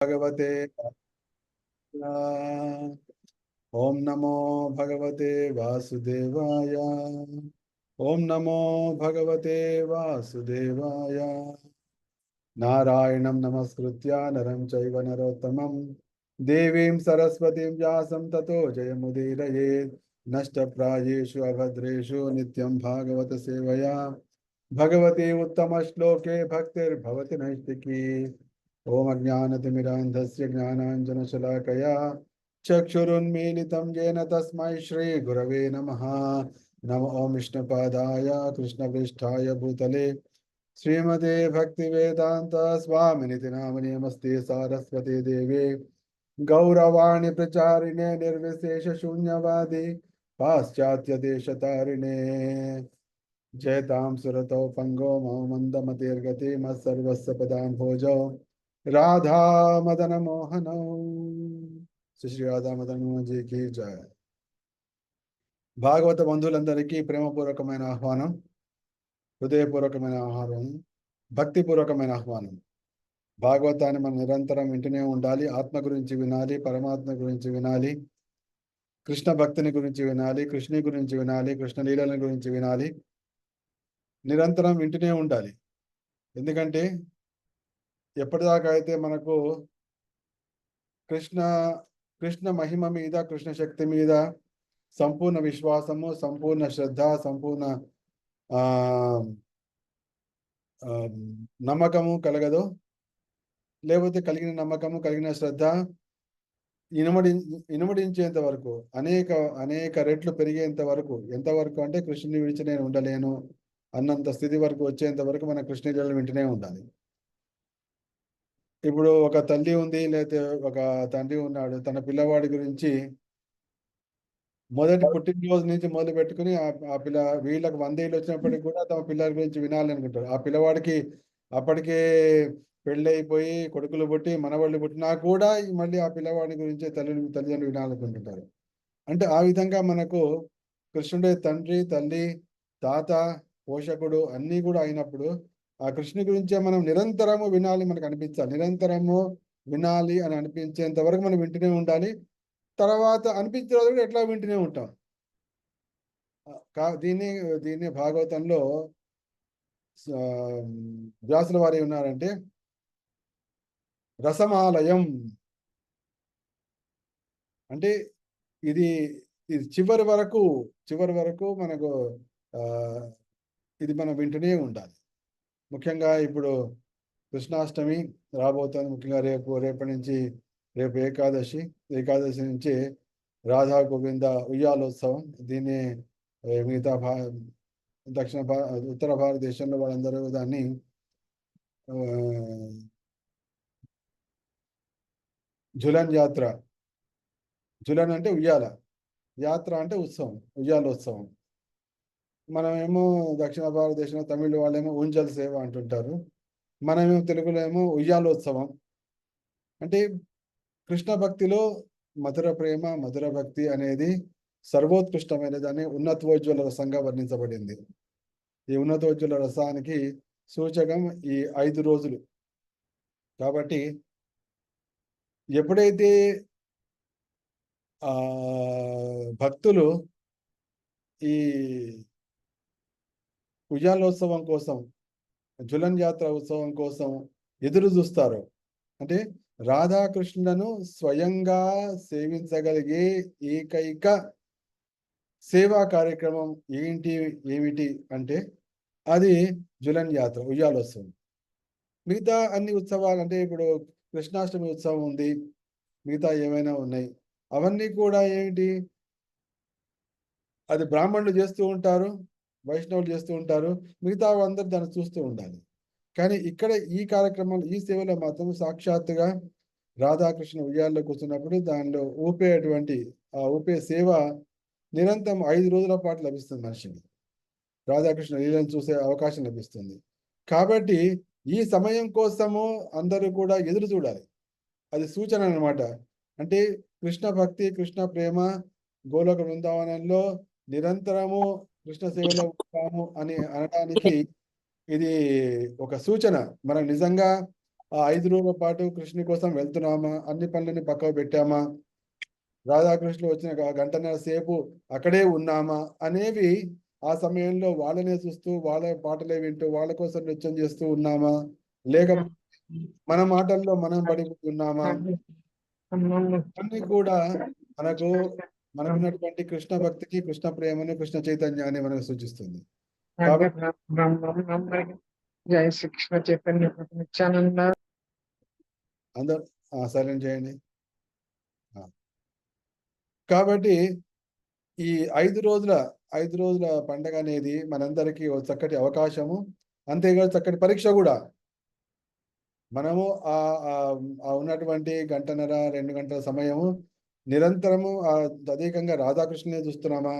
भगवते ओम नमो भगवते वासुदेवाय। ओम नमो भगवते वासुदेवाय। नारायणं नमस्कृत्य नरं चैव नरोत्तमं देवीं सरस्वतीं व्यासं ततो जयमुदीरयेत्। नष्टप्रायेषु अभद्रेषु नित्यं भागवत सेवया भगवती उत्तमश्लोके भक्तिर्भवति नैष्टिकी। ॐ अज्ञानतिमिरान्धस्य ज्ञानाञ्जनशलाकया चक्षुरुन्मीलितं येन तस्मै श्रीगुरवे नमः। नमो ॐ विष्णुपादाय कृष्णपृष्ठाय भूतले श्रीमते भक्तिवेदांत स्वामिनिति नामनि नमस्ते सारस्वती देवे गौरवाणी प्रचारिणे निर्विशेष शून्यवादी पाश्चात्य देशतारिणे जयतां सुरतौ पंगो मम मंदमतिर्गति मत्सर्वस्य पदां भोजौ राधा मदन मोहनौ। श्री राधा मदन मोहन जी की जय। భాగవత బంధువులందరికీ ప్రేమపూర్వకమైన ఆహ్వానం, హృదయపూర్వకమైన ఆహ్వానం, భక్తిపూర్వకమైన ఆహ్వానం. భాగవతాన్ని మనం నిరంతరం వింటూనే ఉండాలి. ఆత్మ గురించి వినాలి, పరమాత్మ గురించి వినాలి, కృష్ణ భక్తిని గురించి వినాలి, కృష్ణుని గురించి వినాలి, కృష్ణ లీలల గురించి వినాలి. నిరంతరం వింటూనే ఉండాలి. ఎందుకంటే ఎప్పటిదాకా అయితే మనకు కృష్ణ కృష్ణ మహిమ మీద, కృష్ణ శక్తి మీద సంపూర్ణ విశ్వాసము, సంపూర్ణ శ్రద్ధ, సంపూర్ణ నమ్మకము కలగదో, లేకపోతే కలిగిన నమ్మకము, కలిగిన శ్రద్ధ ఇనుమడించేంత వరకు, అనేక అనేక రెట్లు పెరిగేంత వరకు, ఎంతవరకు అంటే కృష్ణుని విడిచి నేను ఉండలేను అన్నంత స్థితి వరకు వచ్చేంత వరకు మన కృష్ణ లీలలు వింటూనే ఉండాలి. ఇప్పుడు ఒక తల్లి ఉంది, లేకపోతే ఒక తండ్రి ఉన్నాడు, తన పిల్లవాడి గురించి మొదటి పుట్టినరోజు నుంచి మొదలు పెట్టుకుని ఆ వీళ్ళకి 100 ఏళ్ళు వచ్చినప్పటికి కూడా తమ పిల్లల గురించి వినాలి అనుకుంటారు. ఆ పిల్లవాడికి అప్పటికే పెళ్ళైపోయి కొడుకులు పుట్టి మనవాళ్ళు పుట్టినా కూడా మళ్ళీ ఆ పిల్లవాడి గురించే తల్లిదండ్రులు వినాలనుకుంటుంటారు. అంటే ఆ విధంగా మనకు కృష్ణుడే తండ్రి, తల్లి, తాత, పోషకుడు అన్నీ కూడా అయినప్పుడు ఆ కృష్ణుని గురించే మనం నిరంతరము వినాలి, మనకు అనిపించాలి. నిరంతరము వినాలి అని అనిపించేంత వరకు మనం వింటూనే ఉండాలి. తర్వాత అనిపించిన రోజు కూడా ఎట్లా వింటూనే ఉంటాం. దీన్ని భాగవతంలో వ్యాసుల వారు ఉన్నారంటే రసమాలయం అంటే ఇది చివరి వరకు మనకు ఇది మనం వింటూనే ఉండాలి. ముఖ్యంగా ఇప్పుడు కృష్ణాష్టమి రాబోతుంది. ముఖ్యంగా రేపటి నుంచి రేపు ఏకాదశి నుంచి రాధా గోవింద ఉయ్యాలోత్సవం. దీన్ని మిగతా ఉత్తర భారతదేశంలో వాళ్ళందరూ దాన్ని జులన్ యాత్ర, జులన్ అంటే ఉయ్యాల, యాత్ర అంటే ఉత్సవం, ఉయ్యాలోత్సవం. మనమేమో దక్షిణ భారతదేశంలో తమిళ వాళ్ళేమో ఊంజల్ సేవ అంటుంటారు, మనమేమో తెలుగులో ఏమో ఉయ్యాలోత్సవం. అంటే కృష్ణ భక్తిలో మధుర ప్రేమ, మధుర భక్తి అనేది సర్వోత్కృష్టమైనదని ఉన్నతోజ్వల రసంగా వర్ణించబడింది. ఈ ఉన్నతోజ్వల రసానికి సూచకం ఈ 5 రోజులు. కాబట్టి ఎప్పుడైతే భక్తులు ఈ ఉయ్యాలోత్సవం కోసం, జులన్ యాత్ర ఉత్సవం కోసం ఎదురు చూస్తారు, అంటే రాధాకృష్ణులను స్వయంగా సేవించగలిగే ఏకైక సేవా కార్యక్రమం ఏమిటి అంటే అది జులన్ యాత్ర, ఉయ్యాలోత్సవం. మిగతా అన్ని ఉత్సవాలు అంటే ఇప్పుడు కృష్ణాష్టమి ఉత్సవం ఉంది, మిగతా ఏమైనా ఉన్నాయి, అవన్నీ కూడా ఏమిటి, అది బ్రాహ్మణులు చేస్తూ ఉంటారు, వైష్ణవులు చేస్తూ ఉంటారు, మిగతా అందరూ దాన్ని చూస్తూ ఉండాలి. కానీ ఇక్కడ ఈ కార్యక్రమం, ఈ సేవలో మాత్రం సాక్షాత్తుగా రాధాకృష్ణ ఉయ్యాల్లో కూర్చున్నప్పుడు దానిలో ఆ ఊపే సేవ నిరంతరం 5 రోజుల పాటు లభిస్తుంది మనిషిని. రాధాకృష్ణ లీలను చూసే అవకాశం లభిస్తుంది. కాబట్టి ఈ సమయం కోసము అందరూ కూడా ఎదురు చూడాలి. అది సూచన అన్నమాట. అంటే కృష్ణ భక్తి, కృష్ణ ప్రేమ గోలోక బృందావనంలో నిరంతరము కృష్ణ సేవలో ఉంటాము అని అనడానికి ఇది ఒక సూచన. మనం నిజంగా ఆ 5 రోజుల పాటు కృష్ణుని కోసం వెళ్తున్నామా, అన్ని పనులని పక్కకు పెట్టామా, రాధాకృష్ణులు వచ్చిన గంటన్నర సేపు అక్కడే ఉన్నామా అనేవి ఆ సమయంలో వాళ్ళనే చూస్తూ వాళ్ళ పాటలే వింటూ వాళ్ళ కోసం నృత్యం చేస్తూ ఉన్నామా, లేకపోతే మన మాటల్లో మనం పడిపోతున్నామా, అన్ని కూడా మనకు మనకున్నటువంటి కృష్ణ భక్తికి, కృష్ణ ప్రేమని, కృష్ణ చైతన్యాన్ని మనకు సూచిస్తుంది. కాబట్టి జై శ్రీకృష్ణ చైతన్య నిత్యానంద. అందరు సైలెంట్ చేయండి. కాబట్టి ఈ 5 రోజుల పండగ అనేది మనందరికీ ఒక చక్కటి అవకాశము, అంతేకాదు చక్కటి పరీక్ష కూడా. మనము ఉన్నటువంటి గంటన్నర 2 గంటల సమయము నిరంతరము తదేకంగా రాధాకృష్ణనే చూస్తున్నామా,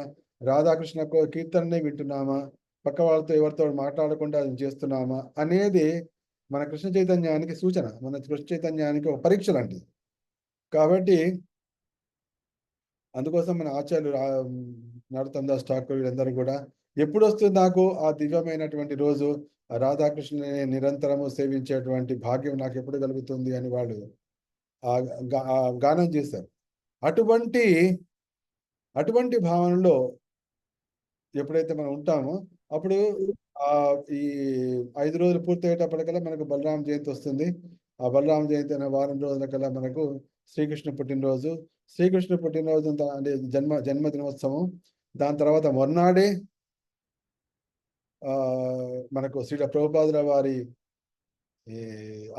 రాధాకృష్ణ కీర్తననే వింటున్నామా, పక్క వాళ్ళతో ఎవరితో మాట్లాడకుండా చేస్తున్నామా అనేది మన కృష్ణ చైతన్యానికి సూచన, మన కృష్ణ చైతన్యానికి ఒక పరీక్ష లాంటిది. కాబట్టి అందుకోసం మన ఆచార్యులు నరోత్తమ్ దాస్ ఠాకూర్ వీళ్ళందరూ కూడా ఎప్పుడు వస్తుంది నాకు ఆ దివ్యమైనటువంటి రోజు, రాధాకృష్ణుని నిరంతరము సేవించేటువంటి భాగ్యం నాకు ఎప్పుడు కలుగుతుంది అని వాళ్ళు గానం చేశారు. అటువంటి భావనలో ఎప్పుడైతే మనం ఉంటామో అప్పుడు ఈ 5 రోజులు పూర్తయ్యేటప్పటికల్లా మనకు బలరామ జయంతి వస్తుంది. ఆ బలరామ జయంతి అనే వారం రోజుల కల్లా మనకు శ్రీకృష్ణ పుట్టినరోజు. శ్రీకృష్ణ పుట్టినరోజు అంటే జన్మదినోత్సవం. దాని తర్వాత మొన్నాడే మనకు శ్రీల ప్రభుపాదుల వారి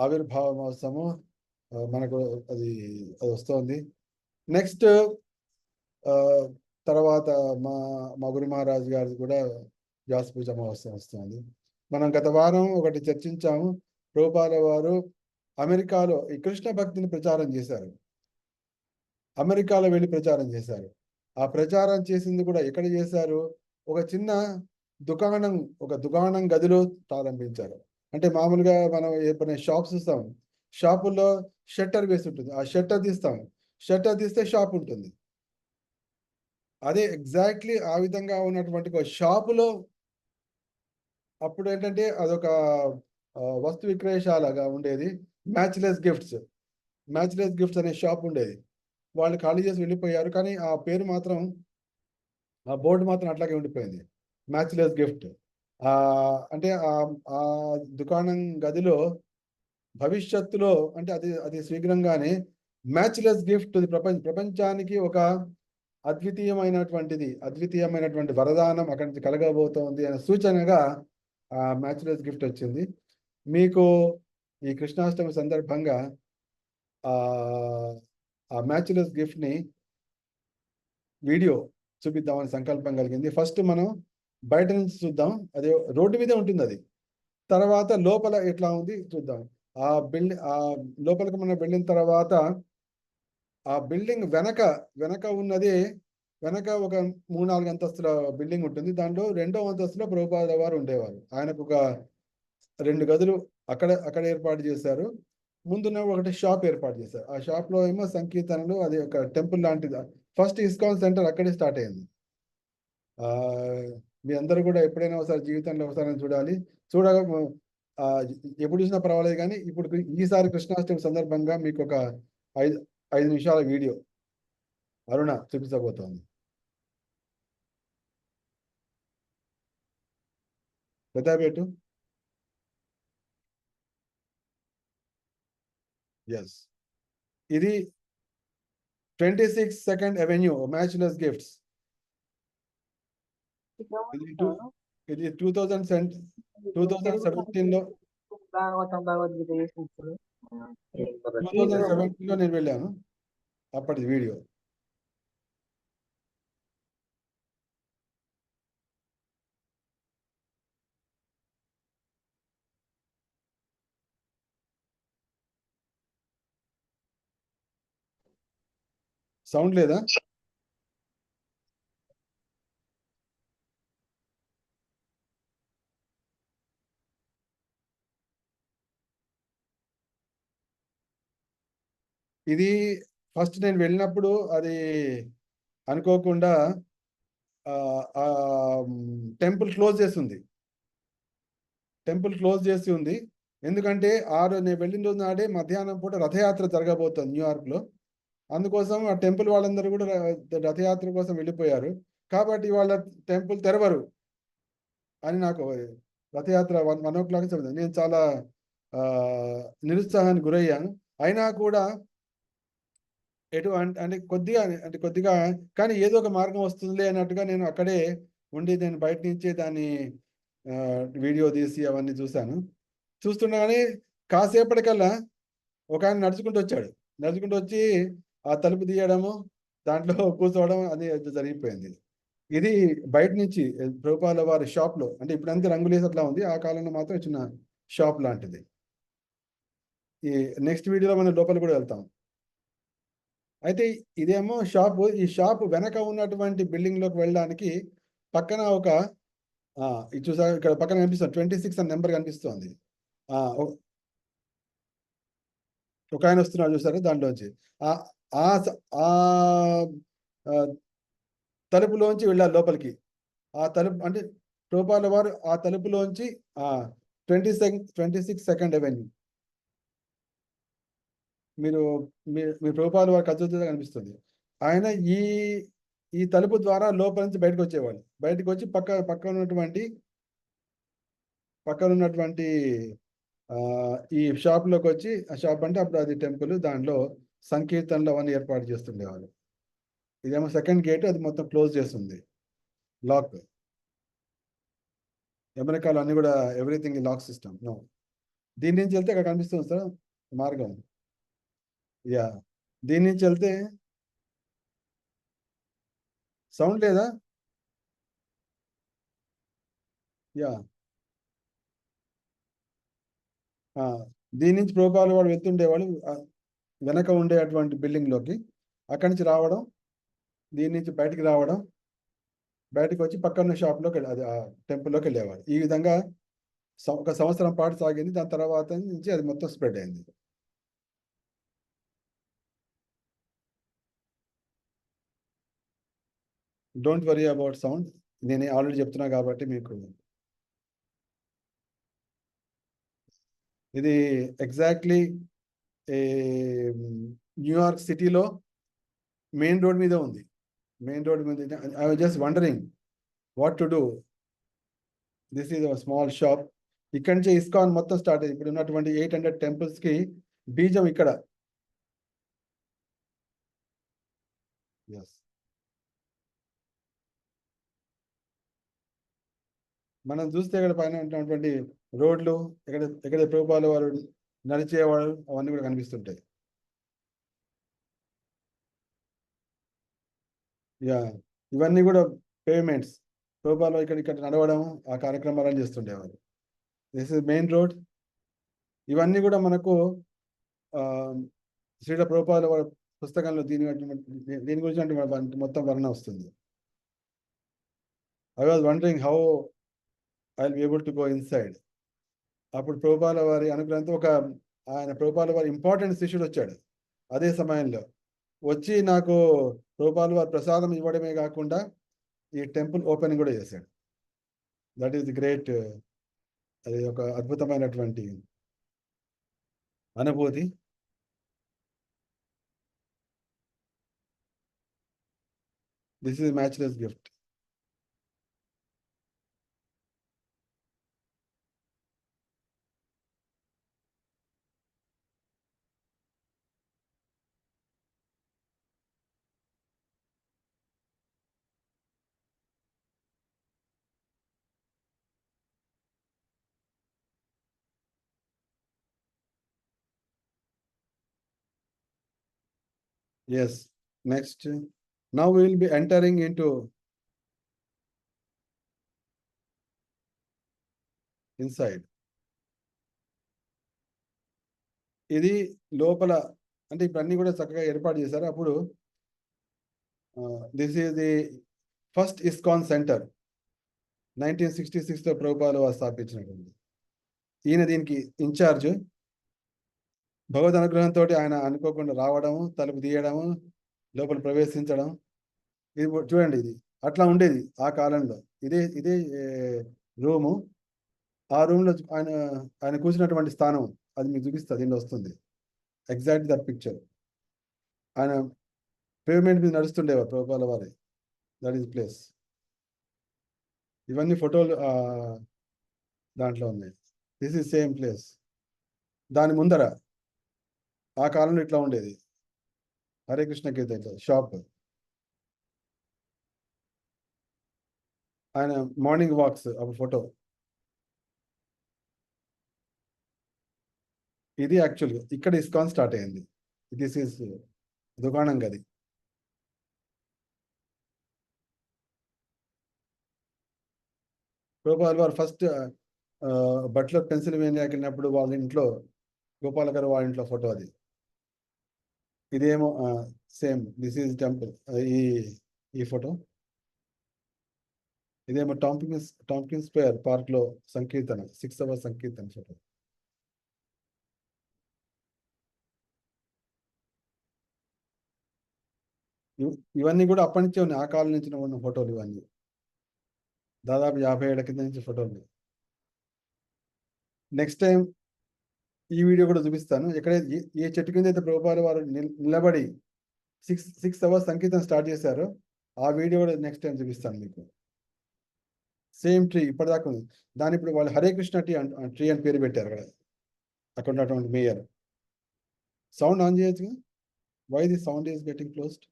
ఆవిర్భావ మహోత్సవం మనకు అది వస్తుంది. నెక్స్ట్ తర్వాత మా గురు మహారాజు గారి కూడా వ్యాస పూజ మహోత్సవం వస్తుంది. మనం గత వారం ఒకటి చర్చించాము. ప్రభుపాదుల వారు అమెరికాలో ఈ కృష్ణ భక్తిని ప్రచారం చేశారు. అమెరికాలో వెళ్ళి ప్రచారం చేశారు. ఆ ప్రచారం చేసింది కూడా ఎక్కడ చేశారు? ఒక చిన్న దుకాణం గదిలో ప్రారంభించారు. అంటే మామూలుగా మనం ఎప్పుడైనా షాప్స్ ఇస్తాం, షాపుల్లో షట్టర్ వేసి ఉంటుంది, ఆ షట్టర్ తీస్తాం, షట్టర్ తీస్తే షాప్ ఉంటుంది. అదే ఎగ్జాక్ట్లీ ఆ విధంగా ఉన్నటువంటి ఒక షాపులో అప్పుడు ఏంటంటే అదొక వస్తు విక్రయశాలగా ఉండేది. మ్యాచ్లెస్ గిఫ్ట్స్ అనే షాప్ ఉండేది. వాళ్ళు ఖాళీ చేసి వెళ్ళిపోయారు, కానీ ఆ పేరు మాత్రం, ఆ బోర్డు మాత్రం అట్లాగే ఉండిపోయింది, మ్యాచ్లెస్ గిఫ్ట్. అంటే ఆ దుకాణం గదిలో భవిష్యత్తులో అంటే అది శీఘ్రంగానే మ్యాచ్లెస్ గిఫ్ట్ ప్రపంచానికి ఒక అద్వితీయమైనటువంటి వరదానం అక్కడి నుంచి కలగబోతోంది అనే సూచనగా ఆ మ్యాచ్లెస్ గిఫ్ట్ వచ్చింది. మీకు ఈ కృష్ణాష్టమి సందర్భంగా ఆ మ్యాచ్లెస్ గిఫ్ట్ని వీడియో చూపిద్దామని సంకల్పం కలిగింది. ఫస్ట్ మనం బయట నుంచి చూద్దాం, అదే రోడ్డు మీదే ఉంటుంది అది. తర్వాత లోపల ఎట్లా ఉంది చూద్దాం. ఆ లోపలికి మనం వెళ్ళిన తర్వాత ఆ బిల్డింగ్ వెనక ఉన్నది, వెనక ఒక 3-4 అంతస్తుల బిల్డింగ్ ఉంటుంది. దాంట్లో 2వ అంతస్తులో ప్రభుపాదుల వారు ఉండేవారు. ఆయనకు ఒక 2 గదులు అక్కడ ఏర్పాటు చేశారు. ముందున్న ఒకటి షాప్ ఏర్పాటు చేశారు. ఆ షాప్ లో ఏమో సంకీర్తనలు, అది ఒక టెంపుల్ లాంటిది. ఫస్ట్ ఇస్కాన్ సెంటర్ అక్కడే స్టార్ట్ అయింది. మీ అందరూ కూడా ఎప్పుడైనా ఒకసారి జీవితంలో ఒకసారి చూడాలి. ఎప్పుడు చూసినా పర్వాలేదు, కానీ ఇప్పుడు ఈసారి కృష్ణాష్టమి సందర్భంగా మీకు ఒక 5 నిమిషాల వీడియో అరుణ చూపించబోతోంది. పెద్దపేటు. ఎస్, ఇది 26 సెకండ్ అవెన్యూ మ్యాచ్లెస్ గిఫ్ట్స్. ఇది 2017లో 2017లో నేను వెళ్ళాను. అప్పటి వీడియో. సౌండ్ లేదా? ఇది ఫస్ట్ నేను వెళ్ళినప్పుడు అది అనుకోకుండా టెంపుల్ క్లోజ్ చేసి ఉంది. ఎందుకంటే నేను వెళ్ళిన రోజు నాడే మధ్యాహ్నం పూట రథయాత్ర జరగబోతుంది న్యూయార్క్లో. అందుకోసం ఆ టెంపుల్ వాళ్ళందరూ కూడా రథయాత్ర కోసం వెళ్ళిపోయారు. కాబట్టి వాళ్ళ టెంపుల్ తెరవరు అని నాకు రథయాత్ర 1 o'clock చెప్పింది. నేను చాలా నిరుత్సాహానికి గురయ్యాను. అయినా కూడా కొద్దిగా కానీ ఏదో ఒక మార్గం వస్తుందిలే అన్నట్టుగా నేను అక్కడే ఉండి నేను బయట నుంచే దాన్ని వీడియో తీసి అవన్నీ చూశాను. చూస్తుండగానే కాసేపటికల్లా ఒక ఆయన నడుచుకుంటూ వచ్చాడు. నడుచుకుంటూ వచ్చి ఆ తలుపు తీయడము, దాంట్లో కూర్చోవడం అది జరిగిపోయింది. ఇది బయట నుంచి ప్రభుపాల వారి షాప్లో, అంటే ఇప్పుడంతా రంగులేసి అట్లా ఉంది, ఆ కాలంలో మాత్రం చిన్న షాప్ లాంటిది. ఈ నెక్స్ట్ వీడియోలో మనం లోపల కూడా వెళ్తాం. అయితే ఇదేమో షాపు. ఈ షాపు వెనక ఉన్నటువంటి బిల్డింగ్లోకి వెళ్ళడానికి పక్కన ఒక ఇది చూసారు ఇక్కడ పక్కన కనిపిస్తుంది 26 అని నెంబర్ కనిపిస్తుంది. ఒక ఆయన వస్తున్నాడు చూసారు దాంట్లోంచి. ఆ తలుపులోంచి వెళ్ళాలి లోపలికి. ఆ తలుపు అంటే ప్రభుపాల వారు ఆ తలుపులోంచి 26 అవెన్యూ మీరు మీ ప్రభుపాల వారికి అద్భుతంగా కనిపిస్తుంది. ఆయన ఈ తలుపు ద్వారా లోపల నుంచి బయటకు వచ్చేవాళ్ళు. బయటకు వచ్చి పక్కన ఉన్నటువంటి ఈ షాప్లోకి వచ్చి, ఆ షాప్ అంటే అప్పుడు అది టెంపుల్, దాంట్లో సంకీర్తనలు అవన్నీ ఏర్పాటు చేస్తుండేవాళ్ళు. ఇదేమో సెకండ్ గేట్, అది మొత్తం క్లోజ్ చేస్తుంది, లాక్. అమెరికాలో అన్ని కూడా ఎవ్రీథింగ్ లాక్ సిస్టమ్. నో, దీని నుంచి వెళ్తే అక్కడ కనిపిస్తుంది సార్ మార్గం. యా, దీని నుంచి వెళ్తే సౌండ్ లేదా? యా, దీని నుంచి ప్రభుపాల వాడు వెళ్తుండేవాడు వెనక ఉండేటువంటి బిల్డింగ్లోకి. అక్కడి నుంచి రావడం, దీని నుంచి బయటికి రావడం, బయటకు వచ్చి పక్కన షాప్లోకి అది ఆ టెంపుల్లోకి వెళ్ళేవాడు. ఈ విధంగా 1 సంవత్సరం పాటు సాగింది. దాని తర్వాత నుంచి అది మొత్తం స్ప్రెడ్ అయింది. డోంట్ వరీ అబౌట్ సౌండ్, నేను ఆల్రెడీ చెప్తున్నా కాబట్టి మీకు. ఇది ఎగ్జాక్ట్లీ న్యూయార్క్ సిటీలో మెయిన్ రోడ్ మీద ఉంది. మెయిన్ రోడ్ మీద I was just wondering what to do. This is a small shop. ఇక్కడి నుంచి ఇస్కాన్ మొత్తం స్టార్ట్ అయింది. ఇప్పుడు ఉన్నటువంటి 800 టెంపుల్స్కి బీజం ఇక్కడ. ఎస్, మనం చూస్తే ఇక్కడ పైన ఉన్నటువంటి రోడ్లు, ఎక్కడ ప్రభుపాల వారు నడిచేవాడు, అవన్నీ కూడా కనిపిస్తుంటాయి. యా, ఇవన్నీ కూడా పేమెంట్స్. ప్రభుపాల ఇక్కడ నడవడం, ఆ కార్యక్రమాలను చేస్తుండేవారు. This is main road. ఇవన్నీ కూడా మనకు శ్రీల ప్రభుపాల వారి పుస్తకంలో దీని గురించి మొత్తం వర్ణన వస్తుంది. I was wondering how I will be able to go inside. అప్పుడు ప్రభుపాల వారి అనుగ్రహంతో ఆయన ప్రభుపాల వారి ఇంపార్టెంట్ శిష్యుడు వచ్చాడు. అదే సమయంలో వచ్చి నాకు ప్రభుపాల వారి ప్రసాదం ఇవ్వడమే కాకుండా ఈ టెంపుల్ ఓపెనింగ్ కూడా చేశాడు. That is the great. అది ఒక అద్భుతమైనటువంటి అనుభూతి. This is matchless gift. Yes, next. Now we will be entering into inside. ఇది లోపల, అంటే ఇప్పుడు అన్ని కూడా చక్కగా ఏర్పాటు చేశారు. అప్పుడు this is the first ISKCON center 1966లో ప్రభుపాల వారు స్థాపించినటువంటి. ఈయన దీనికి ఇన్ఛార్జ్. భగవద్ అనుగ్రహంతో ఆయన అనుకోకుండా రావడము, తలుపు తీయడము, లోపల ప్రవేశించడం. ఇది చూడండి, ఇది అట్లా ఉండేది ఆ కాలంలో. ఇదే రూము. ఆ రూమ్ లో ఆయన కూర్చున్నటువంటి స్థానం అది మీకు చూపిస్తుంది, దీనిలో వస్తుంది ఎగ్జాక్ట్ దట్ పిక్చర్. ఆయన పేమెంట్ మీద నడుస్తుండేవారు ప్రభుపాల వారి, దట్ ఈస్ ప్లేస్. ఇవన్నీ ఫోటోలు దాంట్లో ఉన్నాయి. This is same place. దాని ముందర ఆ కాలంలో ఇట్లా ఉండేది హరే కృష్ణ కీర్తన షాప్. ఆయన మార్నింగ్ వాక్స్ అప్పుడు ఫోటో ఇది. యాక్చువల్గా ఇక్కడ ఇస్కాన్ స్టార్ట్ అయింది. దిస్ ఈస్ దుకాణం గది. గోపాల్ వారు ఫస్ట్ బట్లర్ పెన్సిల్వేనియాకి వెళ్ళినప్పుడు వాళ్ళ ఇంట్లో, గోపాల్ గారు వాళ్ళ ఇంట్లో ఫోటో అది. ఇదేమో సేమ్ దిస్ ఈజ్ టెంపుల్. ఈ ఈ ఫోటో ఇదేమో టాంకిన్ స్క్వేర్ పార్క్ లో సంకీర్తన 6 hours సంకీర్తన ఫోటో. ఇవన్నీ కూడా అప్పటి నుంచే ఉన్నాయి, ఆ కాలం నుంచి ఉన్న ఫోటోలు ఇవన్నీ. దాదాపు 50 ఏళ్ల కింద నుంచి ఫోటోలు. నెక్స్ట్ టైం ఈ వీడియో కూడా చూపిస్తాను. ఎక్కడైతే ఏ చెట్టు కింద అయితే ప్రభుపాల వారు నిలబడి 6 hours సంకీర్తన స్టార్ట్ చేశారో ఆ వీడియో కూడా నెక్స్ట్ టైం చూపిస్తాను మీకు. సేమ్ ట్రీ ఇప్పటిదాకా ఉంది. దాని ఇప్పుడు వాళ్ళు హరే కృష్ణ ట్రీ అని పేరు పెట్టారు అక్కడ. అక్కడ ఉన్నటువంటి మేయర్. సౌండ్ ఆన్ చేయొచ్చు. Why the sound is getting closed?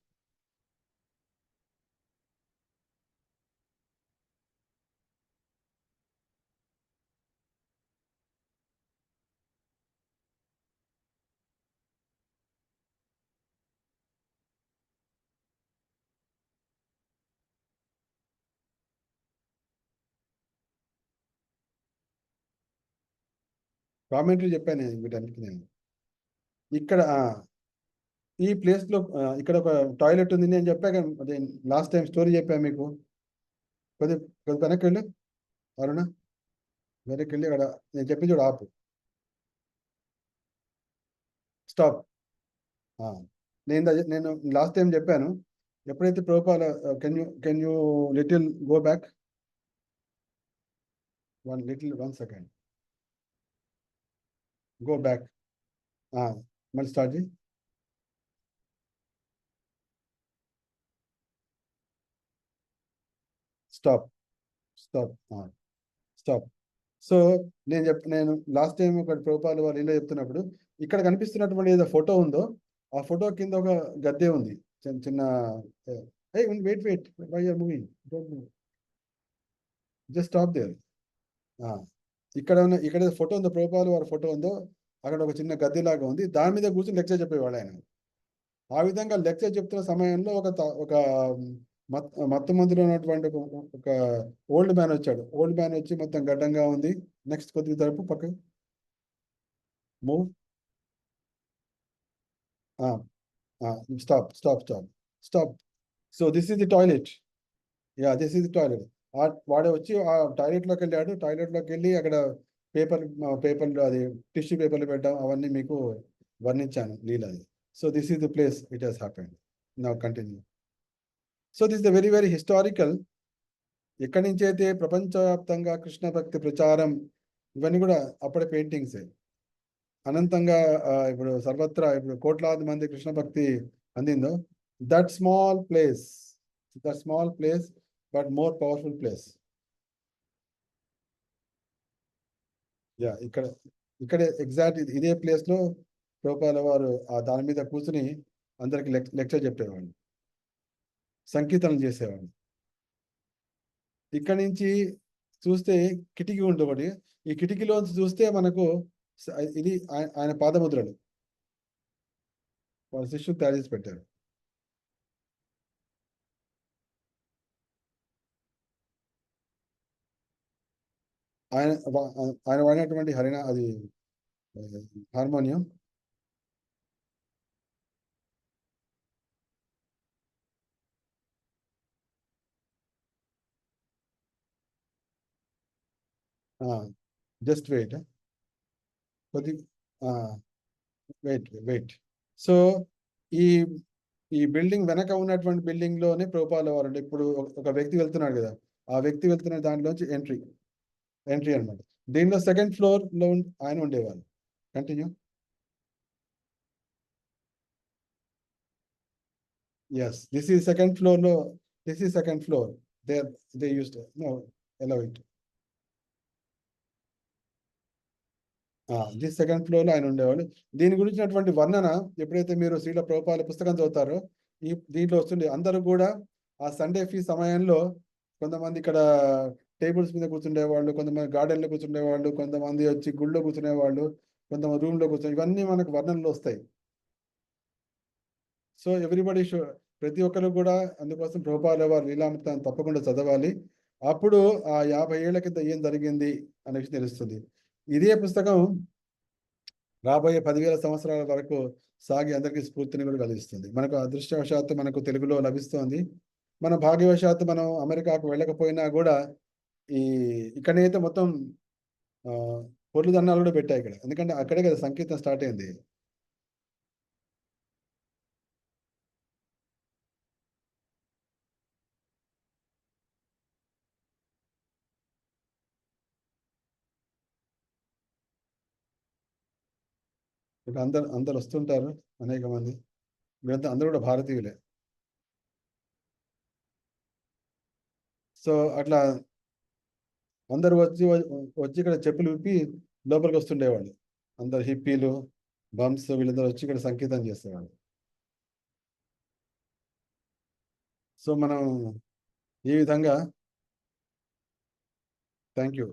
Commentary చెప్పాను నేను వీటన్నిటికీ. నేను ఇక్కడ ఈ ప్లేస్ లో ఇక్కడ ఒక టాయిలెట్ ఉంది నేను చెప్పాక, అదే లాస్ట్ టైం స్టోరీ చెప్పాను మీకు. కొద్ది కొద్ది వెనక్కి వెళ్ళు అరుణ, వెనక్కి వెళ్ళి అక్కడ నేను చెప్పి చూడు ఆపు, స్టాప్. నేను లాస్ట్ టైం చెప్పాను, ఎప్పుడైతే ప్రభుపాల can you little go back 1 second, go back. మళ్ళీ స్టార్ట్ చేయి. Stop stop stop. సో నేను లాస్ట్ టైం ఒక ప్రభుపాల వాళ్ళు ఇలా చెప్తున్నప్పుడు ఇక్కడ కనిపిస్తున్నటువంటి ఏదో ఫోటో ఉందో ఆ ఫోటో కింద ఒక గద్దె ఉంది, చిన్న చిన్న. Wait why are moving, just stop there. ఇక్కడ ఫోటో ఉందో, ప్రభుపాల వారి ఫోటో ఉందో, అక్కడ ఒక చిన్న గద్దె లాగా ఉంది, దాని మీద కూర్చొని లెక్చర్ చెప్పేవాడు ఆయన. ఆ విధంగా లెక్చర్ చెప్తున్న సమయంలో ఒక మత్తు మందులో ఉన్నటువంటి ఒక ఓల్డ్ మ్యాన్ వచ్చాడు. ఓల్డ్ మ్యాన్ వచ్చి మొత్తం గడ్డంగా ఉంది. నెక్స్ట్ కొద్దిగా తరపు పక్క move. Stop. So this is the toilet. This is the toilet. వాడు వచ్చి ఆ టాయిలెట్లోకి వెళ్ళాడు. టాయిలెట్లోకి వెళ్ళి అక్కడ పేపర్లు అది టిష్యూ పేపర్లు పెట్టాం, అవన్నీ మీకు వర్ణించాను లీలది. So this is the place it has happened. Now continue. So this the very very historical. ఎక్కడి నుంచి అయితే ప్రపంచవ్యాప్తంగా కృష్ణ భక్తి ప్రచారం, ఇవన్నీ కూడా అప్పటి పెయింటింగ్సే. అనంతంగా ఇప్పుడు సర్వత్రా ఇప్పుడు కోట్లాది మంది కృష్ణ భక్తి అందిందో, that small place but more powerful place. ఇక్కడ ఎగ్జాక్ట్ ఇదే ప్లేస్ లో ప్రభుపాల వారు దాని మీద కూర్చుని అందరికి లెక్చర్ చెప్పేవాడు, సంకీర్తనలు చేసేవాడు. ఇక్కడి నుంచి చూస్తే కిటికీ ఉంటుంది ఒకటి. ఈ కిటికీలోంచి చూస్తే మనకు ఇది ఆయన పాదముద్రలు వాళ్ళ శిష్యులు తయారు చేసి పెట్టారు. ఆయన వాడినటువంటి అది హార్మోనియం. జస్ట్ వెయిట్, కొద్ది వెయిట్. సో ఈ బిల్డింగ్ వెనక ఉన్నటువంటి బిల్డింగ్ లోనే ప్రభుపాల వారు ఇప్పుడు ఒక వ్యక్తి వెళ్తున్నాడు కదా, ఆ వ్యక్తి వెళ్తున్న దాంట్లోంచి ఎంట్రీ అనమాట. దీనిలో సెకండ్ ఫ్లోర్ లో ఆయన ఉండేవాళ్ళు. కంటిన్యూ. ఎస్, దిస్ ఈ సెకండ్ ఫ్లోర్ లో, దిస్ ఈ second floor. They used no allow it. This second floor లో ఆయన ఉండేవాళ్ళు. దీని గురించినటువంటి వర్ణన ఎప్పుడైతే మీరు శ్రీల ప్రభుపాద పుస్తకం చదువుతారో దీంట్లో వస్తుంది. అందరూ కూడా ఆ సండే ఫీ సమయంలో కొంతమంది ఇక్కడ టేబుల్స్ మీద కూర్చుండేవాళ్ళు, కొంతమంది గార్డెన్లో కూర్చుండేవాళ్ళు, కొంతమంది వచ్చి గుళ్ళో కూర్చునేవాళ్ళు, కొంతమంది రూమ్లో కూర్చునే, ఇవన్నీ మనకు వర్ణనలో వస్తాయి. సో ఎవ్రీబడి ప్రతి ఒక్కరు కూడా అందుకోసం ప్రభుపాద వారి లీలామృతాన్ని తప్పకుండా చదవాలి. అప్పుడు ఆ 50 ఏళ్ల కింద ఏం జరిగింది అనే విషయం తెలుస్తుంది. ఇదే పుస్తకం రాబోయే 10,000 సంవత్సరాల వరకు సాగి అందరికీ స్ఫూర్తిని కూడా కలిగిస్తుంది. మనకు అదృష్టవశాత్తు మనకు తెలుగులో లభిస్తోంది. మన భాగ్యవశాత్తు మనం అమెరికాకు వెళ్ళకపోయినా కూడా ఇక్కడైతే మొత్తం పొర్లు దండాలు కూడా పెట్టాయి ఇక్కడ, ఎందుకంటే అక్కడే కదా సంకీర్తన స్టార్ట్ అయింది. ఇక్కడ అందరు వస్తుంటారు అనేక మంది, వీళ్ళంతా అందరూ కూడా భారతీయులే. సో అట్లా అందరు వచ్చి ఇక్కడ చెప్పులు విప్పి లోపలికి వస్తుండేవాళ్ళు. అందరు హిప్పీలు, బంప్స్, వీళ్ళందరూ వచ్చి ఇక్కడ సంకీర్తన చేసేవాళ్ళు. సో మనం ఈ విధంగా, thank you,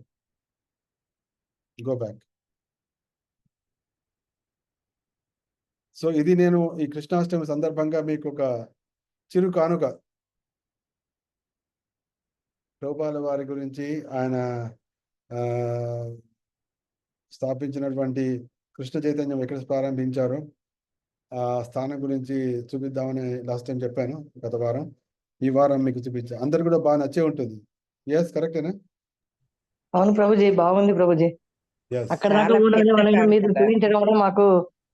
go back. So ఇది నేను ఈ కృష్ణాష్టమి సందర్భంగా మీకు ఒక చిరు కానుక, ప్రభుపాద వారి గురించి, ఆయన స్థాపించినటువంటి కృష్ణ చైతన్యం ఎక్కడ ప్రారంభించారో ఆ స్థానం గురించి చూపిద్దామని లాస్ట్ టైం చెప్పాను, గత వారం. ఈ వారం మీకు చూపించా, అందరు కూడా బాగా నచ్చే ఉంటుంది. ఎస్, కరెక్టేనా? అవును ప్రభుజీ, బాగుంది ప్రభుజీ. అక్కడ దాకా వాళ్ళని మీరు చూపించడం వల్ల మాకు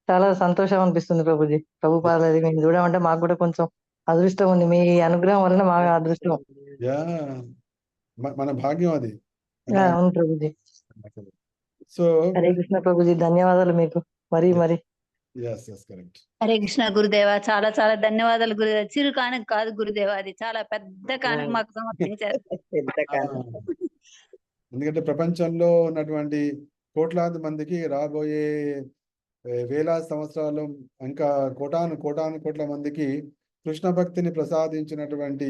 చాలా సంతోషం అనిపిస్తుంది ప్రభుజీ. ప్రభుపాదది మేము చూడమంటే మాకు కూడా కొంచెం అదృష్టం ఉంది. మీ అనుగ్రహం వలన మా అదృష్టం. మన భాగ్యం అది. అవును ప్రభుజీ. సో హరే కృష్ణ ప్రభుజీ, ధన్యవాదాలు మీకు మరి మరి. కరెక్ట్. హరే కృష్ణ గురుదేవ, చాలా చాలా ధన్యవాదాలు గురుదేవ. చిరు కానుక కాదు గురుదేవ, అది చాలా పెద్ద కానుక మాకు సమర్పించారు. ఎందుకంటే ప్రపంచంలో ఉన్నటువంటి కోట్లాది మందికి రాబోయే వేలాది సంవత్సరాలు ఇంకా కోటాను కోట్ల మందికి కృష్ణ భక్తిని ప్రసాదించినటువంటి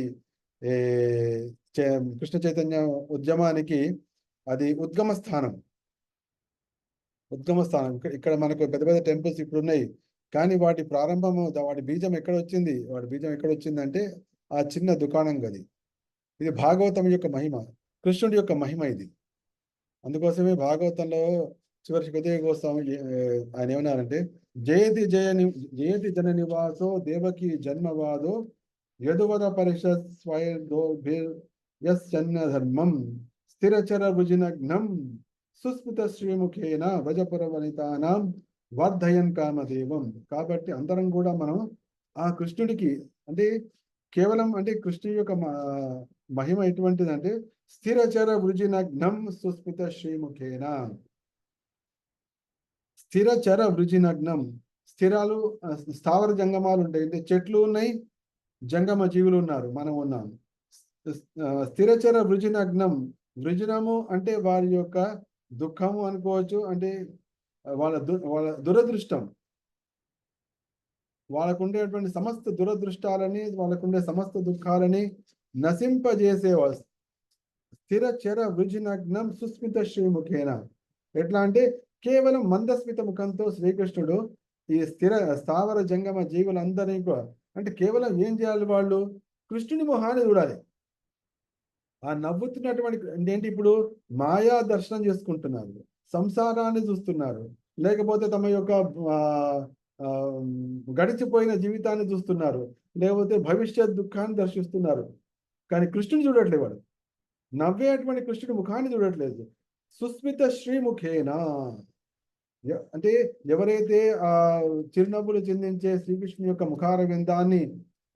కృష్ణ చైతన్య ఉద్యమానికి అది ఉద్గమ స్థానం. ఇక్కడ మనకు పెద్ద పెద్ద టెంపుల్స్ ఇప్పుడు ఉన్నాయి, కానీ వాటి ప్రారంభము, వాటి బీజం ఎక్కడ వచ్చింది? అంటే ఆ చిన్న దుకాణం గది. ఇది భాగవతం యొక్క మహిమ, కృష్ణుడి యొక్క మహిమ ఇది. అందుకోసమే భాగవతంలో చివరి సుఖదేవ గోస్వామి ఆయన ఏమన్నారంటే, జయతి జన నివాసో దేవకి జన్మవాదో యదువద పరిషత్ ధర్మం స్థిరచర భుజినగ్నం సుస్మిత శ్రీముఖేన వజపుర వనితానాం వర్ధయన్ కామదేవం. కాబట్టి అందరం కూడా మనం ఆ కృష్ణుడికి, అంటే కేవలం అంటే కృష్ణుడి యొక్క మహిమ ఎటువంటిదంటే స్థిరచర వృజినగ్నం సుస్మిత శ్రీముఖేన. స్థిరచర వృజినగ్నం, స్థిరాలు స్థావర జంగమాలు ఉంటాయి, అంటే చెట్లు ఉన్నాయి, జంగమ జీవులు ఉన్నారు, మనం ఉన్నాం. స్థిరచర వృజినగ్నం, వృజనము అంటే వారి యొక్క దుఃఖము అనుకోవచ్చు, అంటే వాళ్ళ దురదృష్టం, వాళ్ళకుండేటువంటి సమస్త దురదృష్టాలని, వాళ్ళకుండే సమస్త దుఃఖాలని నశింపజేసేవాళ్ళు. స్థిరచర వృజినగ్నం సుస్మిత శ్రీముఖేన. ఎట్లా అంటే కేవలం మందస్మిత ముఖంతో శ్రీకృష్ణుడు ఈ స్థావర జంగమ జీవులందరినీ కూడా, అంటే కేవలం ఏం చేయాలి? వాళ్ళు కృష్ణుని మొహాన్ని చూడాలి. ఆ నవ్వుతున్నటువంటి ఏంటి, ఇప్పుడు మాయా దర్శనం చేసుకుంటున్నారు, సంసారాన్ని చూస్తున్నారు, లేకపోతే తమ యొక్క గడిచిపోయిన జీవితాన్ని చూస్తున్నారు, లేకపోతే భవిష్యత్ దుఃఖాన్ని దర్శిస్తున్నారు. కానీ కృష్ణుని చూడట్లేదు, వాడు నవ్వేటువంటి కృష్ణుడి ముఖాన్ని చూడట్లేదు. సుస్మిత శ్రీముఖేనా, అంటే ఎవరైతే ఆ చిరునవ్వులు చిందించే శ్రీకృష్ణుని యొక్క ముఖార విందాన్ని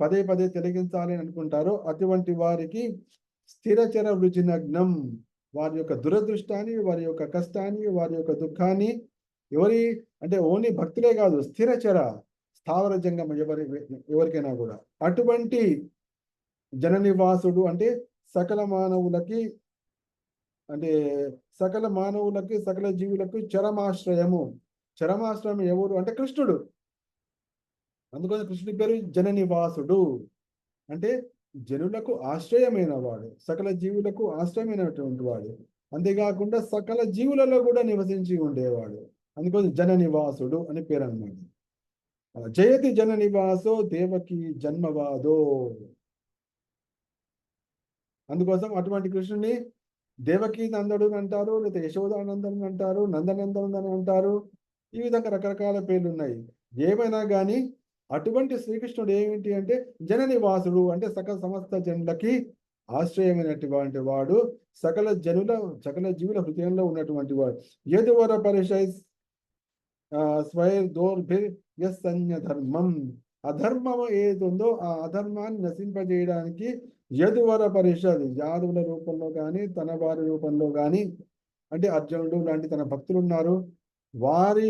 పదే పదే తిలకించాలి అని అనుకుంటారో అటువంటి వారికి స్థిరచర వృజినగ్నం, వారి యొక్క దురదృష్టాన్ని, వారి యొక్క కష్టాన్ని, వారి యొక్క దుఃఖాన్ని అంటే ఓన్లీ భక్తులే కాదు, స్థిరచర స్థావర జంగమ ఎవరికైనా కూడా అటువంటి జననివాసుడు అంటే సకల మానవులకి సకల జీవులకు చరమాశ్రయము. చరమాశ్రయం ఎవరు అంటే కృష్ణుడు. అందుకని కృష్ణుడి పేరు జననివాసుడు, అంటే జనులకు ఆశ్రయమైన వాడు, సకల జీవులకు ఆశ్రయమైనటువంటి వాడు. అంతేకాకుండా సకల జీవులలో కూడా నివసించి ఉండేవాడు. అందుకోసం జననివాసుడు అని పేరు అన్నమాట. జయతి జననివాసో దేవకి జన్మవాదో. అందుకోసం అటువంటి కృష్ణుని దేవకీ నందనుడు అంటారు, లేదా యశోదానందనుడు అంటారు, నందనందనుడు అని అంటారు. ఈ విధంగా రకరకాల పేర్లు ఉన్నాయి. ఏమైనా కానీ అటువంటి శ్రీకృష్ణుడు ఏమిటి అంటే జననివాసుడు, అంటే సకల సమస్త జనులకి ఆశ్రయమైనటువంటి వాడు, సకల జీవుల హృదయంలో ఉన్నటువంటి వాడు. యదువర పరిషై ధర్మం, అధర్మము ఏదుందో ఆ అధర్మాన్ని నశింపజేయడానికి యదువర పరిషద్, యాదవుల రూపంలో కానీ తన వారి రూపంలో కానీ, అంటే అర్జునుడు లాంటి తన భక్తులు ఉన్నారు, వారి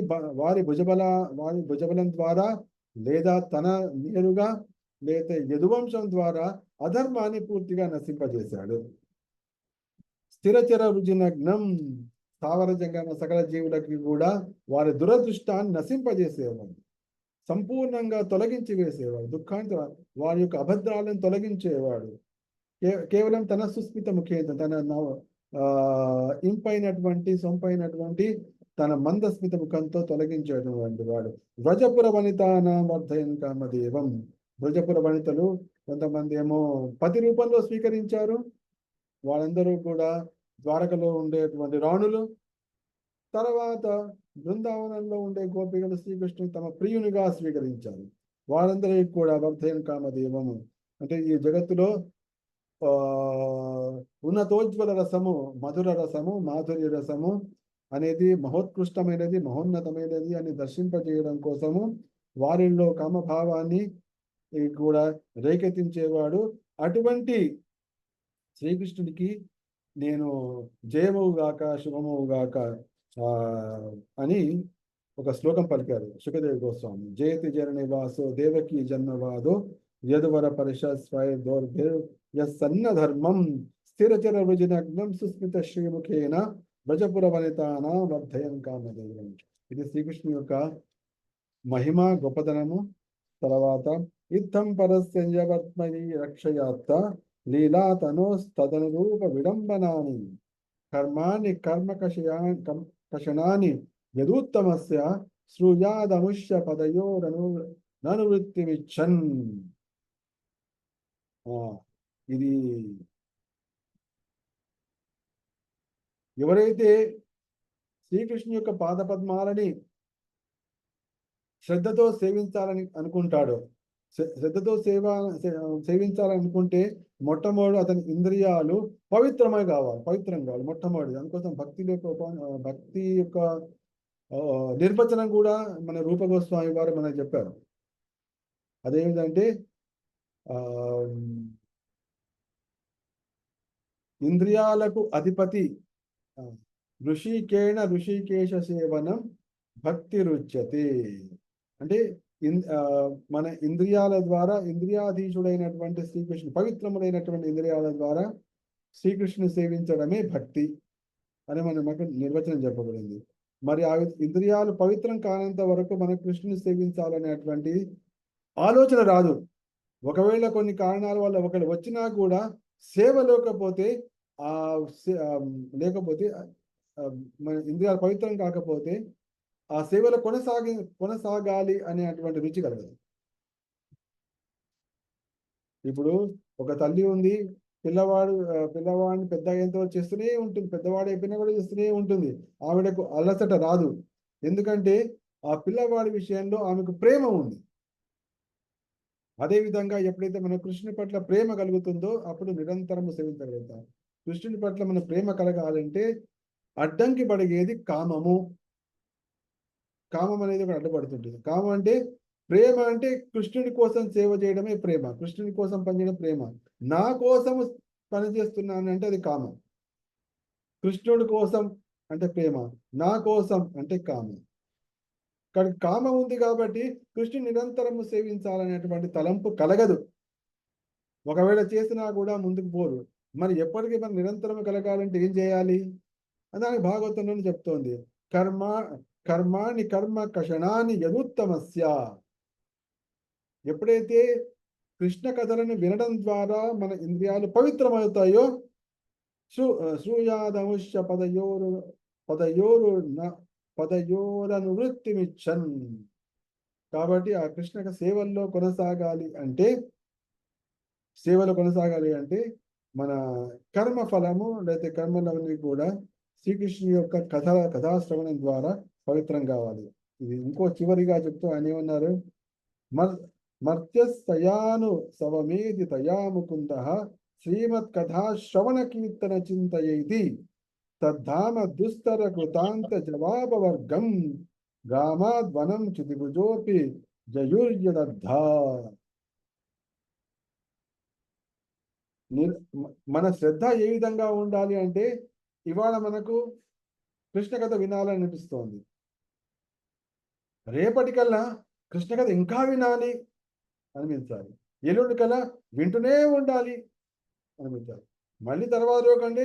భుజబలం ద్వారా లేదా తన నేరుగా లేదా యదువంశం ద్వారా అధర్మాన్ని పూర్తిగా నశింపజేశాడు. స్థిరచర రుజినగ్నం, స్థావర జంగమ సకల జీవులకి కూడా వారి దురదృష్టాన్ని నశింపజేసేవాడు, సంపూర్ణంగా తొలగించి వేసేవాడు, దుఃఖాన్ని వారి యొక్క అభద్రాలను తొలగించేవాడు. కేవలం తన సుస్మిత ముఖేతం, తన సొంపైనటువంటి తన మందస్మిత ముఖంతో తొలగించేటువంటి వాడు. వ్రజపుర వనితానాం వర్ధయన్ కామదేవం. వ్రజపుర వనితలు కొంతమంది ఏమో పతి రూపంలో స్వీకరించారు, వాళ్ళందరూ కూడా ద్వారకలో ఉండేటువంటి రాణులు. తర్వాత బృందావనంలో ఉండే గోపికలు శ్రీకృష్ణుని తమ ప్రియునిగా స్వీకరించారు. వారందరికీ కూడా వర్ధయన్ కామదేవము, అంటే ఈ జగత్తులో ఉన్నతోజ్వల రసము, మధుర రసము, మాధుర్య రసము అనేది మహోత్కృష్టమైనది, మహోన్నతమైనది అని దర్శింపజేయడం కోసము వారిలో కామభావాన్ని కూడా రేకెత్తించేవాడు. అటువంటి శ్రీకృష్ణుడికి నేను జయముగాక శుభముగాక అని ఒక శ్లోకం పలికారు సుఖదేవ గోస్వామి. జయతి జననివాసో దేవకీ జన్మవాదో యదువర పరిషత్ సన్న ధర్మం స్థిరచర రుజినగ్నం సుస్మిత శ్రీముఖేన వ్రజపుర వనితాన వర్ధయం కామదేవం. ఇది శ్రీకృష్ణుని యొక్క మహిమ, గొప్పతనము. తర్వాత ఇత్థం పరస్యంజవర్త్మయి రక్షయాత్త లీలాతనోస్తదనురూప విడంబనాని కర్మాణి కర్మకషణాని యదూత్తమస్య శ్రూయాదముష్య పదయోరనువృత్తిమిచ్చన్. ఇది ఎవరైతే శ్రీకృష్ణుని యొక్క పాదపద్మాలని శ్రద్ధతో సేవించాలని అనుకుంటాడో, శ్రద్ధతో సేవించాలనుకుంటే మొట్టమొదటి అతని ఇంద్రియాలు పవిత్రం కావాలి మొట్టమొదటి. అందుకోసం భక్తి యొక్క నిర్వచనం కూడా మన రూప గోస్వామి వారు మనకు చెప్పారు. అదేమిటంటే ఇంద్రియాలకు అధిపతి ఋషికేశ సేవనం భక్తి రుచ్యతే. అంటే మన ఇంద్రియాల ద్వారా, ఇంద్రియాధీశుడైనటువంటి శ్రీకృష్ణుడు, పవిత్రములైనటువంటి ఇంద్రియాల ద్వారా శ్రీకృష్ణుని సేవించడమే భక్తి అని మనకు నిర్వచనం చెప్పబడింది. మరి ఆ ఇంద్రియాలు పవిత్రం కానంత వరకు మన కృష్ణుని సేవించాలనేటువంటి ఆలోచన రాదు. ఒకవేళ కొన్ని కారణాల వల్ల ఒకళ్ళు వచ్చినా కూడా సేవ లేకపోతే మన ఇంద్రియాలు పవిత్రం కాకపోతే ఆ సేవలో కొనసాగాలి అనేటువంటి రుచి కలగదు. ఇప్పుడు ఒక తల్లి ఉంది, పిల్లవాడిని పెద్ద అయ్యేంత చేస్తూనే ఉంటుంది, పెద్దవాడు అయిపోయినా కూడా చేస్తూనే ఉంటుంది. ఆవిడకు అలసట రాదు, ఎందుకంటే ఆ పిల్లవాడి విషయంలో ఆమెకు ప్రేమ ఉంది. అదేవిధంగా ఎప్పుడైతే మన కృష్ణుని పట్ల ప్రేమ కలుగుతుందో అప్పుడు నిరంతరము సేవించగలుగుతాం. కృష్ణుని పట్ల మన ప్రేమ కలగాలంటే అడ్డంకి పడిగేది కామము. కామం అనేది ఒకటి అడ్డుపడుతుంటుంది. కామం అంటే ప్రేమ, అంటే కృష్ణుడి కోసం సేవ చేయడమే ప్రేమ, కృష్ణుడి కోసం పనిచేయడం ప్రేమ. నా కోసం పనిచేస్తున్నాను అంటే అది కామం. కృష్ణుడి కోసం అంటే ప్రేమ, నా కోసం అంటే కామం. కానీ కామం ఉంది కాబట్టి కృష్ణుని నిరంతరము సేవించాలనేటువంటి తలంపు కలగదు. ఒకవేళ చేసినా కూడా ముందుకు పోరు. మరి ఎప్పటికీ మనం నిరంతరం కలగాలంటే ఏం చేయాలి? దానికి భాగవతంలో చెప్తోంది, కర్మాణి కర్మ కషణాని యదుత్తమస్య. ఎప్పుడైతే కృష్ణ కథలను వినడం ద్వారా మన ఇంద్రియాలు పవిత్రమవుతాయో, శ్రూయాదముష్య పదయోరనువృత్తిమిచ్చన్. కాబట్టి ఆ కృష్ణ సేవల్లో కొనసాగాలి అంటే మన కర్మ ఫలము లేదా కర్మలన్నీ కూడా శ్రీకృష్ణుని యొక్క కథాశ్రవణం ద్వారా పవిత్రం కావాలి. ఇది ఇంకో చివరిగా చెప్తూ ఆయన ఏమన్నారు, మర్త్యస్తయాను సవమేది తయా ముకుంద శ్రీమత్ కథాశ్రవణ కీర్తన చింతయేది తద్ధామ దుస్తర కృతాంత జవాబవర్గం గ్రామాద్వనం చితిభుజోపి జయుర్యదద్ధా. మన శ్రద్ధ ఏ విధంగా ఉండాలి అంటే, ఇవాళ మనకు కృష్ణ కథ వినాలని అనిపిస్తోంది, రేపటికల్లా కృష్ణ కథ ఇంకా వినాలి అనిపించాలి, ఎల్లుండి కల్లా వింటూనే ఉండాలి అనిపించాలి. మళ్ళీ తర్వాత రోజుకంటే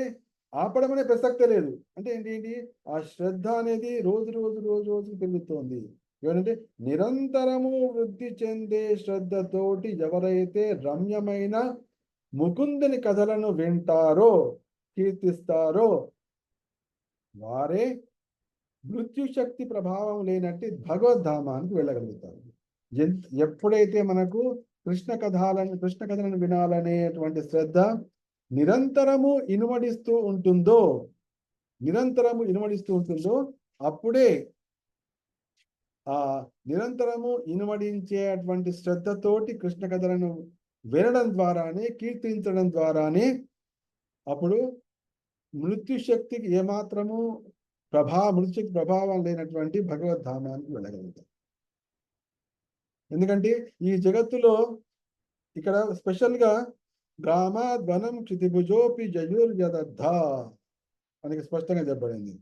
ఆపడం అనే ప్రసక్తే లేదు. అంటే ఏంటి, ఆ శ్రద్ధ అనేది రోజు రోజుకు పెరుగుతోంది. ఏమంటే నిరంతరము వృద్ధి చెందే శ్రద్ధతోటి ఎవరైతే రమ్యమైన ముకుందుని కథలను వింటారో, కీర్తిస్తారో, వారే మృత్యుశక్తి ప్రభావం లేనట్టు భగవద్ధామానికి వెళ్ళగలుగుతారు. ఎప్పుడైతే మనకు కృష్ణ కథలను వినాలనేటువంటి శ్రద్ధ నిరంతరము ఇనుమడిస్తూ ఉంటుందో, అప్పుడే ఆ నిరంతరము ఇనుమడించేటువంటి శ్రద్ధతోటి కృష్ణ కథలను వినడం ద్వారానే, కీర్తించడం ద్వారానే అప్పుడు మృత్యుశక్తికి ఏమాత్రము మృత్యుశక్తి ప్రభావం లేనటువంటి భగవద్ధామానికి వెళ్ళగలుగుతాం. ఎందుకంటే ఈ జగత్తులో ఇక్కడ స్పెషల్గా గ్రామాద్వనం క్షితిభుజోపి జయుర్యదద్ధ అని స్పష్టంగా చెప్పబడింది.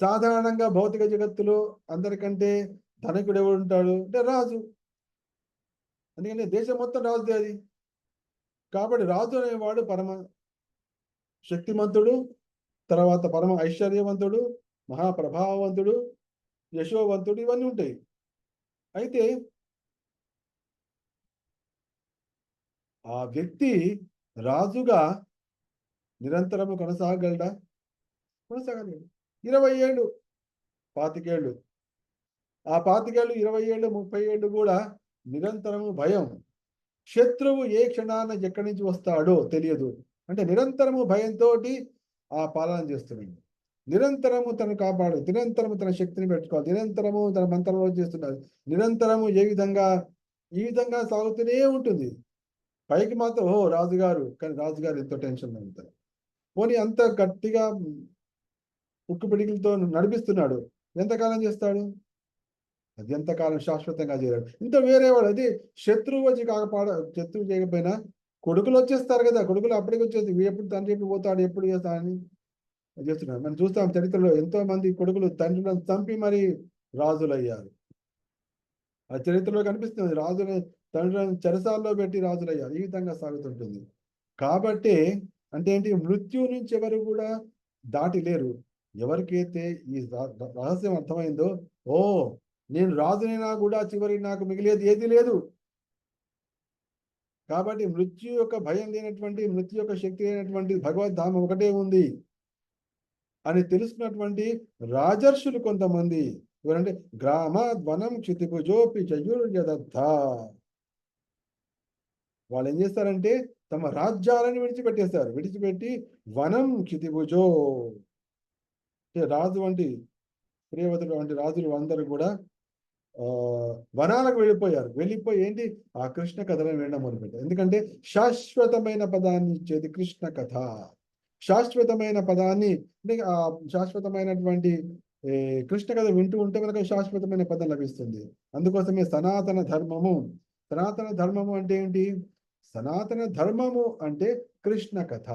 సాధారణంగా భౌతిక జగత్తులో అందరికంటే ధనికుడు ఎవరు ఉంటాడు అంటే రాజు. ఎందుకంటే దేశం మొత్తం రాజుదే అది. కాబట్టి రాజు అనేవాడు పరమ శక్తిమంతుడు, తర్వాత పరమ ఐశ్వర్యవంతుడు, మహాప్రభావవంతుడు, యశోవంతుడు, ఇవన్నీ ఉంటాయి. అయితే ఆ వ్యక్తి రాజుగా నిరంతరము కొనసాగలడా? కొనసాగలేడు. 20 ఏళ్ళు, 25 ఏళ్ళు, ఆ 25 ఏళ్ళు, 20 ఏళ్ళు, 30 ఏళ్ళు కూడా నిరంతరము భయం. శత్రువు ఏ క్షణాన ఎక్కడి నుంచి వస్తాడో తెలియదు. అంటే నిరంతరము భయంతో ఆ పాలన చేస్తున్నాడు. నిరంతరము తను కాపాడు, నిరంతరము తన శక్తిని పెట్టుకోవాలి, నిరంతరము తన మంత్రంలో చేస్తున్నాడు, నిరంతరము ఈ విధంగా సాగుతూనే ఉంటుంది. పైకి మాత్రం రాజుగారు, కానీ రాజుగారు ఎంతో టెన్షన్ ఉంటారు. పోనీ అంత గట్టిగా ఉక్కు పిడికిలతో నడిపిస్తున్నాడు, ఎంతకాలం చేస్తాడు? అది ఎంతకాలం శాశ్వతంగా చేయడు. ఇంత వేరేవాడు, అది శత్రువు వచ్చి శత్రువు చేయకపోయినా కొడుకులు వచ్చేస్తారు కదా, కొడుకులు అప్పటికి వచ్చేసి ఎప్పుడు తండ్రి ఎప్పుడు పోతాడు, ఎప్పుడు చేస్తాడని చేస్తున్నాడు. మనం చూస్తాం చరిత్రలో ఎంతో మంది కొడుకులు తండ్రులను చంపి మరి రాజులు అయ్యారు. ఆ చరిత్రలో కనిపిస్తుంది, రాజులు తండ్రులను చెరసాల్లో పెట్టి రాజులు అయ్యారు. ఈ విధంగా సాగుతుంటుంది. కాబట్టి అంటే ఏంటి, మృత్యు నుంచి ఎవరు కూడా దాటి లేరు. ఎవరికైతే ఈ రహస్యం అర్థమైందో, నేను రాజునైనా కూడా చివరి నాకు మిగిలేది ఏది లేదు. కాబట్టి మృత్యు యొక్క భయం లేనటువంటి, మృత్యు యొక్క శక్తి లేనటువంటి భగవద్ధామం ఒకటే ఉంది అని తెలుసుకున్నటువంటి రాజర్షులు కొంతమంది ఎవరంటే గ్రామాద్వనం క్షితిభుజోపి జయుర్యదద్ధ. వాళ్ళు ఏం చేస్తారంటే తమ రాజ్యాలను విడిచిపెట్టి వనం క్షితిభుజో, రాజు వంటి ప్రియవతుడు వంటి రాజులు అందరూ కూడా వనాలకు వెళ్ళిపోయి ఏంటి ఆ కృష్ణ కథలను వినడం మొదలుపెట్టారు. ఎందుకంటే శాశ్వతమైన పదాన్ని ఇచ్చేది కృష్ణ కథ. శాశ్వతమైన పదాన్ని అంటే ఆ శాశ్వతమైనటువంటి కృష్ణ కథ వింటూ ఉంటే మనకు శాశ్వతమైన పదం లభిస్తుంది. అందుకోసమే సనాతన ధర్మము అంటే ఏంటి? సనాతన ధర్మము అంటే కృష్ణ కథ.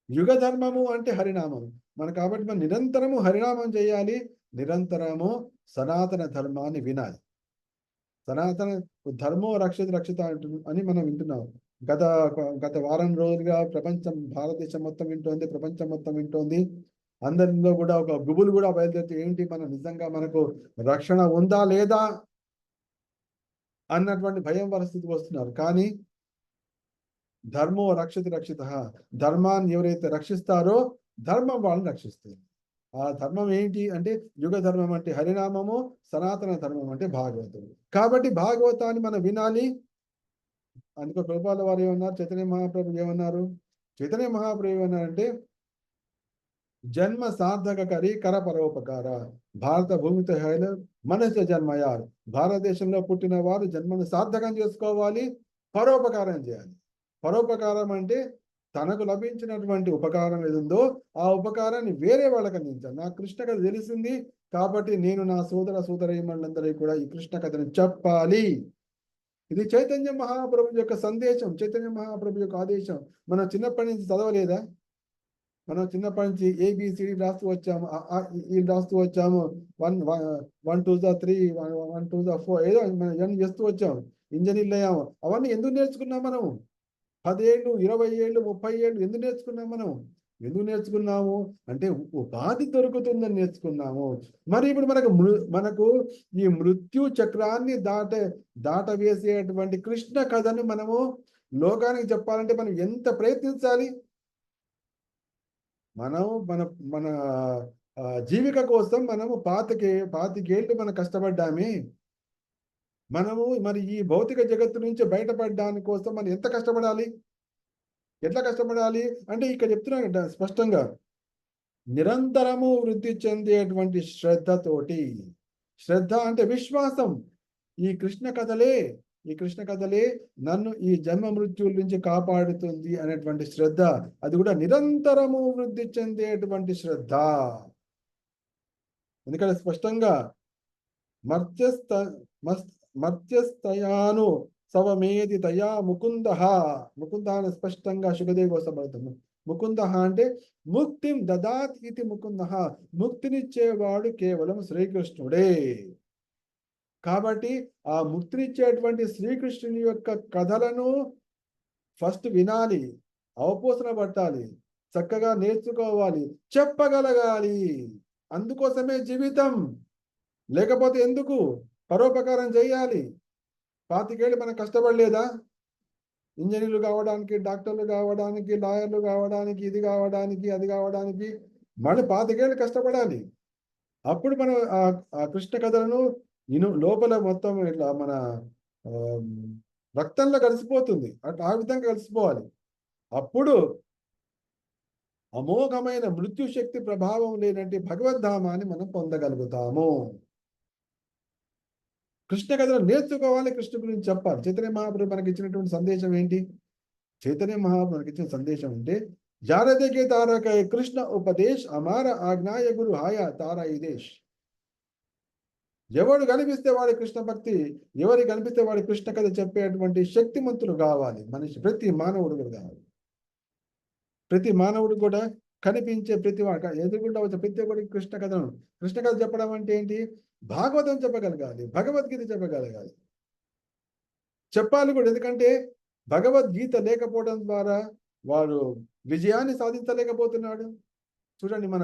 యుగ ధర్మము అంటే హరినామం. కాబట్టి మనం నిరంతరము హరినామం చేయాలి, నిరంతరము సనాతన ధర్మాన్ని వినాలి. సనాతన ధర్మో రక్షిత రక్షిత అని మనం వింటున్నాం. గత గత వారం రోజులుగా భారతదేశం మొత్తం వింటోంది, ప్రపంచం మొత్తం వింటోంది. అందరిలో కూడా ఒక గుబులు కూడా బయలుదేరితే ఏంటి, మన నిజంగా మనకు రక్షణ ఉందా లేదా అన్నటువంటి భయం పరిస్థితి వస్తున్నారు. కానీ ధర్మో రక్షిత రక్షిత, ధర్మాన్ని ఎవరైతే రక్షిస్తారో ధర్మం వాళ్ళని రక్షిస్తుంది. ఆ ధర్మం ఏంటి అంటే యుగ ధర్మం అంటే హరినామము, సనాతన ధర్మం అంటే భాగవతం. కాబట్టి భాగవతాన్ని మనం వినాలి. అందుకో ప్రభుపాల వారు ఏమన్నారు, చైతన్య మహాప్రభు ఏమన్నారు? చైతన్య మహాప్రభు ఏమన్నారంటే జన్మ సార్థక కరి కర పరోపకార భారత భూమితో హైల మనసు జన్మయారు. భారతదేశంలో పుట్టిన వారు జన్మను సార్థకం చేసుకోవాలి, పరోపకారం చేయాలి. పరోపకారం అంటే తనకు లభించినటువంటి ఉపకారం ఏదుందో ఆ ఉపకారాన్ని వేరే వాళ్ళకి అందించాలి. నాకు కృష్ణ కథ తెలిసింది కాబట్టి నేను నా సోదర సోదరీమణులందరికీ కూడా ఈ కృష్ణ కథను చెప్పాలి. ఇది చైతన్య మహాప్రభు యొక్క సందేశం, చైతన్య మహాప్రభు యొక్క ఆదేశం. మనం చిన్నప్పటి నుంచి చదవలేదా? మనం చిన్నప్పటి నుంచి ABCD రాస్తూ వచ్చాము, రాస్తూ వచ్చాము, 1 2 3 1 2 4 ఏదో మనం చేస్తూ వచ్చాము, ఇంజనీర్లు అయ్యాము. అవన్నీ ఎందుకు నేర్చుకున్నాం మనం? 10 ఏళ్ళు 20 ఏళ్ళు 30 ఏళ్ళు ఎందుకు నేర్చుకున్నాం మనం? ఎందుకు నేర్చుకున్నాము అంటే ఉపాధి దొరుకుతుందని నేర్చుకున్నాము. మరి ఇప్పుడు మనకు ఈ మృత్యు చక్రాన్ని దాటవేసేటువంటి కృష్ణ కథను మనము లోకానికి చెప్పాలంటే మనం ఎంత ప్రయత్నించాలి? మనం మన జీవిక కోసం మనము 25 ఏళ్ళు మనం కష్టపడ్డామే. మనము మరి ఈ భౌతిక జగత్తు నుంచి బయటపడడానికి కోసం మనం ఎంత కష్టపడాలి? ఎట్లా కష్టపడాలి అంటే ఇక్కడ చెప్తున్నాడు స్పష్టంగా, నిరంతరము వృద్ధి చెందేటువంటి శ్రద్ధతోటి. శ్రద్ధ అంటే విశ్వాసం. ఈ కృష్ణ కథలే నన్ను ఈ జన్మ మృత్యువుల నుంచి కాపాడుతుంది అనేటువంటి శ్రద్ధ, అది కూడా నిరంతరము వృద్ధి చెందేటువంటి శ్రద్ధ. ఎందుకంటే స్పష్టంగా మర్త్యస్తయాను సవమేది తయా ముకుంద అని స్పష్టంగా శుభదేవి వస్తబడుతుంది. ముకుంద అంటే ముక్తిం దదాత్ ఇది ముకుంద, ముక్తినిచ్చేవాడు కేవలం శ్రీకృష్ణుడే. కాబట్టి ఆ ముక్తినిచ్చేటువంటి శ్రీకృష్ణుని యొక్క కథలను ఫస్ట్ వినాలి, అవపోసన పట్టాలి, చక్కగా నేర్చుకోవాలి, చెప్పగలగాలి. అందుకోసమే జీవితం. లేకపోతే ఎందుకు? పరోపకారం చేయాలి. 25 ఏళ్ళు మనం కష్టపడలేదా? ఇంజనీర్లు కావడానికి, డాక్టర్లు కావడానికి, లాయర్లు కావడానికి, ఇది కావడానికి, అది కావడానికి మళ్ళీ 25 ఏళ్ళు కష్టపడాలి. అప్పుడు మనం ఆ కృష్ణ కథలను లోపల మొత్తం ఇట్లా మన రక్తంలో కలిసిపోతుంది. అట్లా ఆ విధంగా కలిసిపోవాలి. అప్పుడు అమోఘమైన మృత్యు శక్తి ప్రభావం లేనట్టి భగవద్ధామాన్ని మనం పొందగలుగుతాము. కృష్ణ కథలు నేర్చుకోవాలి, కృష్ణ గురించి చెప్పాలి. చైతన్య మహాప్రభు మనకి ఇచ్చినటువంటి సందేశం ఏంటి? చైతన్య మహాప్రభు మనకి ఇచ్చిన సందేశం అంటే జారదేకే తారక కృష్ణ ఉపదేశ్ అమార ఆజ్ఞాయ గురు హాయ తారా ఈ దేశ్. ఎవడు కనిపిస్తే వాడి కృష్ణ భక్తి, ఎవరికి కనిపిస్తే వాడి కృష్ణ కథ చెప్పేటువంటి శక్తిమంతులు కావాలి. మనిషి ప్రతి మానవుడు కూడా కావాలి. ప్రతి మానవుడు కూడా కనిపించే ప్రతి ఎదురుగుండా వచ్చే ప్రతి ఒక్కరికి కృష్ణ కథ చెప్పడం అంటే ఏంటి? భాగవతం చెప్పగలగాలి, భగవద్గీత చెప్పగలగాలి, చెప్పాలి కూడా. ఎందుకంటే భగవద్గీత లేకపోవడం ద్వారా వాడు విజయాన్ని సాధించలేకపోతున్నాడు. చూడండి, మన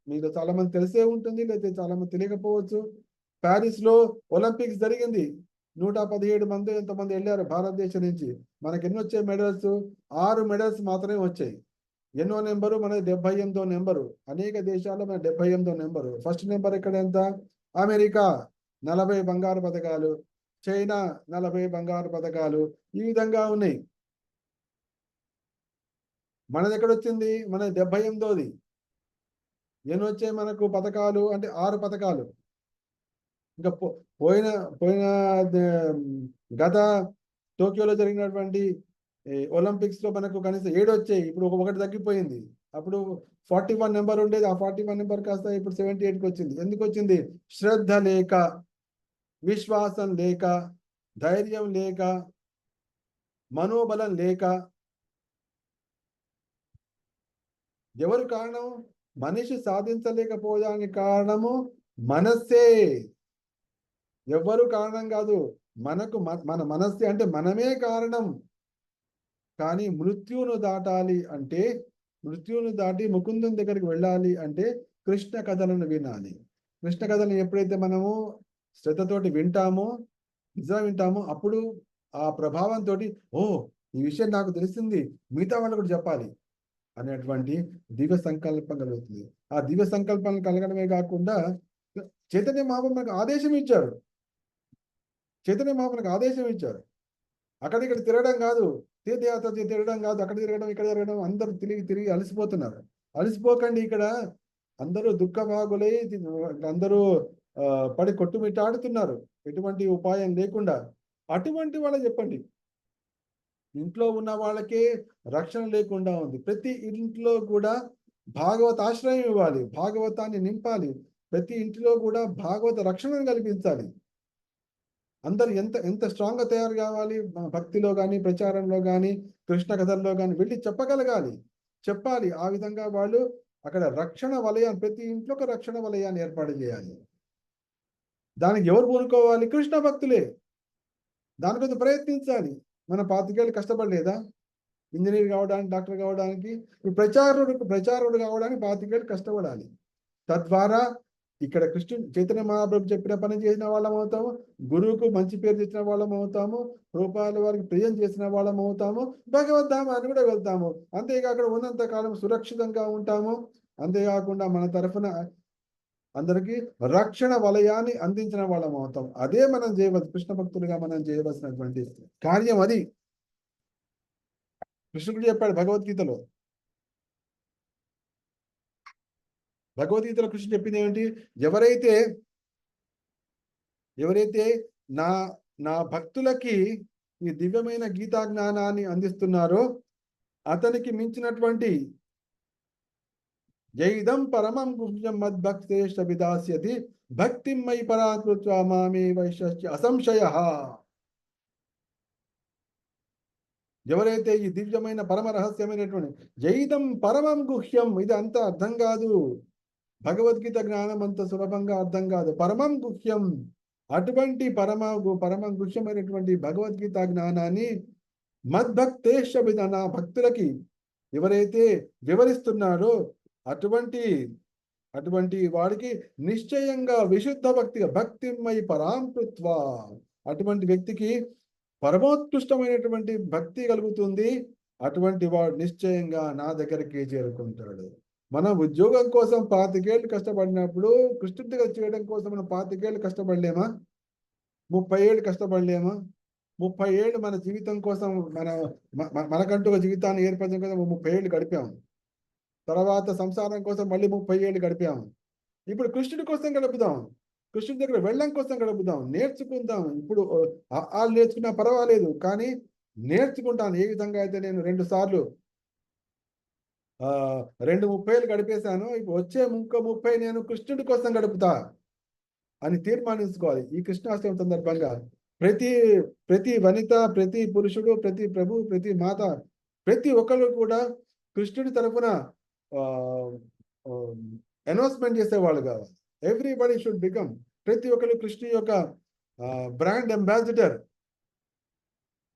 మీకు చాలా మంది తెలిసే ఉంటుంది, లేకపోతే చాలా మంది తెలియకపోవచ్చు. ప్యారిస్ లో ఒలింపిక్స్ జరిగింది. 117 మంది ఎంతమంది వెళ్ళారు భారతదేశం నుంచి. మనకి ఎన్ని వచ్చాయి మెడల్స్? 6 మెడల్స్ మాత్రమే వచ్చాయి. ఎన్నో నెంబరు? మనది 78వ నెంబరు. అనేక దేశాల్లో మన 78వ నెంబరు. ఫస్ట్ నెంబర్ ఇక్కడ ఎంత? అమెరికా 40 బంగారు పథకాలు, చైనా 40 బంగారు పథకాలు, ఈ విధంగా ఉన్నాయి. మనది ఎక్కడొచ్చింది? మనది 78వది. ఎన్ని వచ్చాయి మనకు పథకాలు అంటే? 6 పథకాలు. ఇంకా పోయిన గత టోక్యోలో జరిగినటువంటి ఒలింపిక్స్ లో మనకు కనీసం 7 వచ్చాయి. ఇప్పుడు ఒకటి తగ్గిపోయింది. అప్పుడు 41 నెంబర్ ఉండేది, ఆ 41 నెంబర్ కాస్త ఇప్పుడు 78కి వచ్చింది. ఎందుకు వచ్చింది? శ్రద్ధ లేక, విశ్వాసం లేక, ధైర్యం లేక, మనోబలం లేక. ఎవరు కారణం? మనిషి సాధించలేకపోవడానికి కారణము మనస్సే. ఎవరు కారణం కాదు. మన మనస్సే, అంటే మనమే కారణం. కానీ మృత్యువును దాటాలి అంటే, మృత్యువును దాటి ముకుందుని దగ్గరికి వెళ్ళాలి అంటే కృష్ణ కథలను వినాలి. కృష్ణ కథలను ఎప్పుడైతే మనము శ్రద్ధతోటి వింటామో, నిజంగా వింటామో, అప్పుడు ఆ ప్రభావంతో ఓ ఈ విషయం నాకు తెలిసింది, మిగతా వాళ్ళు కూడా చెప్పాలి అనేటువంటి దివ్య సంకల్పం కలుగుతుంది. ఆ దివ్య సంకల్పం కలగడమే కాకుండా చైతన్య మహాప్రభు మనకు ఆదేశం ఇచ్చారు. చైతన్య మహాప్రభు మనకు ఆదేశం ఇచ్చారు. అక్కడిక్కడ తిరగడం కాదు, తీర్థయాత్ర తిరగడం కాదు, అక్కడ తిరగడం ఇక్కడ తిరగడం, అందరూ తిరిగి అలసిపోతున్నారు. అలసిపోకండి. ఇక్కడ అందరూ దుఃఖభాగులై అందరూ పడి కొట్టుమిట్టాడుతున్నారు, ఎటువంటి ఉపాయం లేకుండా. అటువంటి వాళ్ళకి చెప్పండి. ఇంట్లో ఉన్న వాళ్ళకే రక్షణ లేకుండా ఉంది. ప్రతి ఇంట్లో కూడా భాగవత ఆశ్రయం ఇవ్వాలి, భాగవతాన్ని నింపాలి. ప్రతి ఇంటిలో కూడా భాగవత రక్షణను కల్పించాలి. అందరు ఎంత ఎంత స్ట్రాంగ్ గా తయారు కావాలి, భక్తిలో కానీ, ప్రచారంలో కానీ, కృష్ణ కథల్లో కానీ వెళ్ళి చెప్పగలగాలి, చెప్పాలి. ఆ విధంగా వాళ్ళు అక్కడ రక్షణ వలయాన్ని, ప్రతి ఇంట్లో ఒక రక్షణ వలయాన్ని ఏర్పాటు చేయాలి. దానికి ఎవరు పూనుకోవాలి? కృష్ణ భక్తులే. దానికోసం ప్రయత్నించాలి. మన 25 ఏళ్ళు కష్టపడలేదా? ఇంజనీర్ కావడానికి, డాక్టర్ కావడానికి, ప్రచారుడు కావడానికి 25 ఏళ్ళు కష్టపడాలి. తద్వారా ఇక్కడ కృష్ణుడు చైతన్య మహాప్రభు చెప్పిన పని చేసిన వాళ్ళం అవుతాము, గురువుకు మంచి పేరు తెచ్చిన వాళ్ళం అవుతాము, రూపాయల వారికి ప్రియం చేసిన వాళ్ళం అవుతాము, భగవద్ధామాన్ని కూడా వెళ్తాము. అంతేకాకుండా ఉన్నంత కాలం సురక్షితంగా ఉంటాము. అంతేకాకుండా మన తరఫున అందరికీ రక్షణ వలయాన్ని అందించిన వాళ్ళం అవుతాం. అదే మనం చేయవలసి, కృష్ణ భక్తులుగా మనం చేయవలసినటువంటి కార్యం అది. కృష్ణుడు చెప్పాడు భగవద్గీతలో. భగవద్గీతలో కృష్ణుడు చెప్పింది ఏమిటి? ఎవరైతే నా భక్తులకి ఈ దివ్యమైన గీతా జ్ఞానాన్ని అందిస్తున్నారో అతనికి మించినటువంటి జైదం పరమం గుహ్యం మద్భక్తేష విదాస్యతి భక్తిం మయి పరాకృత్వా మామే వైశ్య అసంశయః. ఎవరైతే ఈ దివ్యమైన పరమ రహస్యమైనటువంటి జైదం పరమం గుహ్యం, ఇది అంత అర్థం కాదు, భగవద్గీత జ్ఞానం అంత సులభంగా అర్థం కాదు. పరమం గుహ్యం, అటువంటి పరమ గుహ్యమైనటువంటి భగవద్గీత జ్ఞానాన్ని మద్భక్తేష విద, నా భక్తులకి ఎవరైతే వివరిస్తున్నారో అటువంటి వాడికి నిశ్చయంగా విశుద్ధ భక్తిగా భక్తిమయి పరాంకృత్వా, అటువంటి వ్యక్తికి పరమోత్కృష్టమైనటువంటి భక్తి కలుగుతుంది. అటువంటి వాడు నిశ్చయంగా నా దగ్గరికి చేరుకుంటాడు. మనం ఉద్యోగం కోసం 25 ఏళ్ళు కష్టపడినప్పుడు కృష్ణుడి దగ్గర చేయడం కోసం మనం 25 ఏళ్ళు కష్టపడలేమా? 30 ఏళ్ళు కష్టపడలేమా? 30 ఏళ్ళు మన జీవితం కోసం మనకంటూ ఒక జీవితాన్ని ఏర్పరచడం కోసం 30 ఏళ్ళు గడిపాము. తర్వాత సంసారం కోసం మళ్ళీ 30 ఏళ్ళు గడిపాము. ఇప్పుడు కృష్ణుడి కోసం గడుపుదాం, కృష్ణుడి దగ్గర వెళ్ళడం కోసం గడుపుదాం, నేర్చుకుందాం. ఇప్పుడు వాళ్ళు నేర్చుకున్నా పర్వాలేదు, కానీ నేర్చుకుంటాను. ఏ విధంగా అయితే నేను 2 సార్లు 30 ఏళ్ళు గడిపేశాను, ఇప్పుడు వచ్చే 30 నేను కృష్ణుడి కోసం గడుపుతా అని తీర్మానించుకోవాలి. ఈ కృష్ణాష్టమి సందర్భంగా ప్రతి వనిత, ప్రతి పురుషుడు, ప్రతి ప్రభు, ప్రతి మాత, ప్రతి ఒక్కరు కూడా కృష్ణుడి తరఫున అనౌన్స్మెంట్ చేసేవాళ్ళు కావాలి. ఎవ్రీబడి షుడ్ బికమ్, ప్రతి ఒక్కరు కృష్ణుడి యొక్క బ్రాండ్ అంబాసిడర్,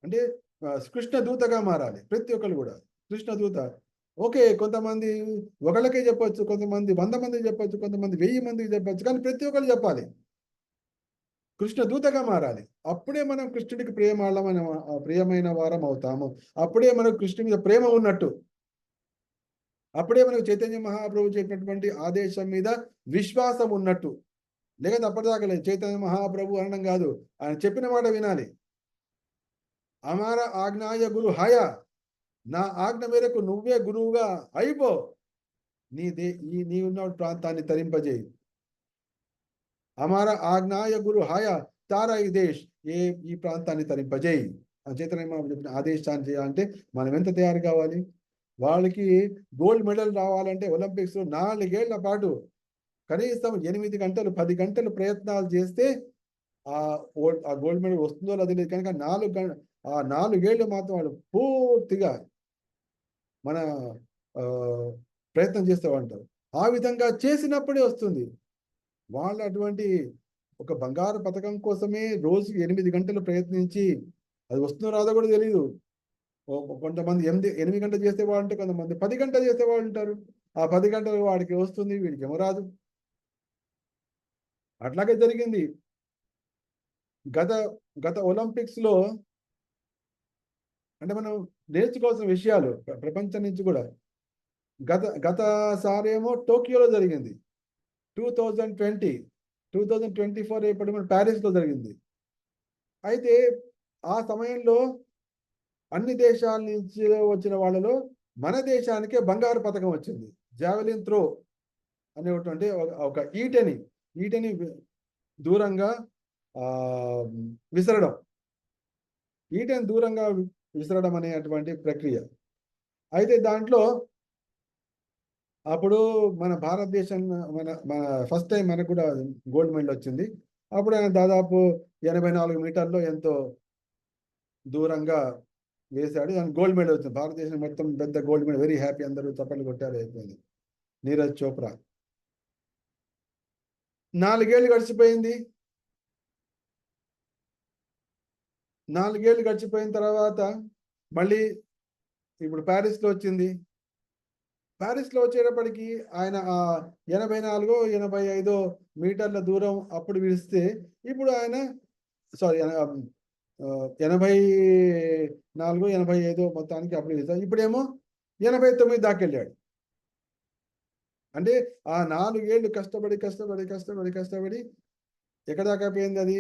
అంటే కృష్ణ దూతగా మారాలి. ప్రతి ఒక్కరు కూడా కృష్ణ దూత. ఓకే, కొంతమంది ఒకళ్ళకే చెప్పొచ్చు, కొంతమంది 100 మందికి చెప్పొచ్చు, కొంతమంది 1000 మందికి చెప్పొచ్చు, కానీ ప్రతి ఒక్కరు చెప్పాలి, కృష్ణ దూతగా మారాలి. అప్పుడే మనం కృష్ణుడికి ప్రియమైన వారం అవుతాము. అప్పుడే మనకు కృష్ణుడి మీద ప్రేమ ఉన్నట్టు. అప్పుడే మనకు చైతన్య మహాప్రభు చెప్పినటువంటి ఆదేశం మీద విశ్వాసం ఉన్నట్టు. లేకపోతే అప్పటిదాకా లేదు. చైతన్య మహాప్రభు అనడం కాదు, ఆయన చెప్పిన మాట వినాలి. అమార ఆజ్ఞాయ గురు హాయ, నా ఆజ్ఞ మేరకు నువ్వే గురువుగా అయిపో, నీ ఉన్న ప్రాంతాన్ని తరింపజేయి. అమార ఆజ్ఞాయ గురు హాయ తారా ఈ దేశ్, ఈ ప్రాంతాన్ని తరింపజేయి. చైతన్య మహాప్రభు చెప్పిన ఆదేశాన్ని చేయాలంటే మనం ఎంత తయారు కావాలి? వాళ్ళకి గోల్డ్ మెడల్ రావాలంటే ఒలింపిక్స్ 4 ఏళ్ల పాటు కనీసం 8 గంటలు 10 గంటలు ప్రయత్నాలు చేస్తే ఆ గోల్డ్ మెడల్ వస్తుందో అది లేదు. కనుక 4 ఏళ్ళు మాత్రం వాళ్ళు పూర్తిగా మన ప్రయత్నం చేస్తూ ఉంటారు. ఆ విధంగా చేసినప్పుడే వస్తుంది. వాళ్ళు అటువంటి ఒక బంగారు పథకం కోసమే రోజుకి 8 గంటలు ప్రయత్నించి అది వస్తుందో రాదో కూడా తెలియదు. కొంతమంది 8 గంటలు చేసేవాళ్ళు ఉంటే, కొంతమంది 10 గంటలు చేసేవాళ్ళు ఉంటారు. ఆ 10 గంటలు వాడికి వస్తుంది, వీడికి ఏమో రాదు. అట్లాగే జరిగింది. గత ఒలింపిక్స్ లో అంటే మనం నేర్చుకోవాల్సిన విషయాలు ప్రపంచం నుంచి కూడా గత సారేమో టోక్యోలో జరిగింది. 2020, 2024 ఇప్పుడు మన ప్యారిస్లో జరిగింది. అయితే ఆ సమయంలో అన్ని దేశాల నుంచి వచ్చిన వాళ్ళలో మన దేశానికే బంగారు పథకం వచ్చింది. జావెలిన్ త్రో అనేటువంటి ఒక ఈటెని దూరంగా విసరడం, ఈటెని దూరంగా విసరడం అనేటువంటి ప్రక్రియ. అయితే దాంట్లో అప్పుడు మన భారతదేశం మన ఫస్ట్ టైం మనకు కూడా గోల్డ్ మెడల్ వచ్చింది. అప్పుడు ఆయన దాదాపు 84 మీటర్లో ఎంతో దూరంగా వేశాడు. దానికి గోల్డ్ మెడల్ వచ్చింది. భారతదేశం మొత్తం పెద్ద గోల్డ్ మెడల్, వెరీ హ్యాపీ, అందరూ చప్పట్లు కొట్టారు. అయిపోయింది. నీరజ్ చోప్రా 4 ఏళ్ళు గడిచిపోయింది. 4 ఏళ్ళు గడిచిపోయిన తర్వాత మళ్ళీ ఇప్పుడు ప్యారిస్లో వచ్చింది. ప్యారిస్లో వచ్చేటప్పటికి ఆయన 84, 85 మీటర్ల దూరం అప్పుడు విడిస్తే, ఇప్పుడు ఆయన 84, 85 మొత్తానికి అప్పుడు విడిస్తారు. ఇప్పుడేమో 89 దాకా వెళ్ళాడు. అంటే ఆ 4 ఏళ్ళు కష్టపడి ఎక్కడ దాకా పోయింది అది?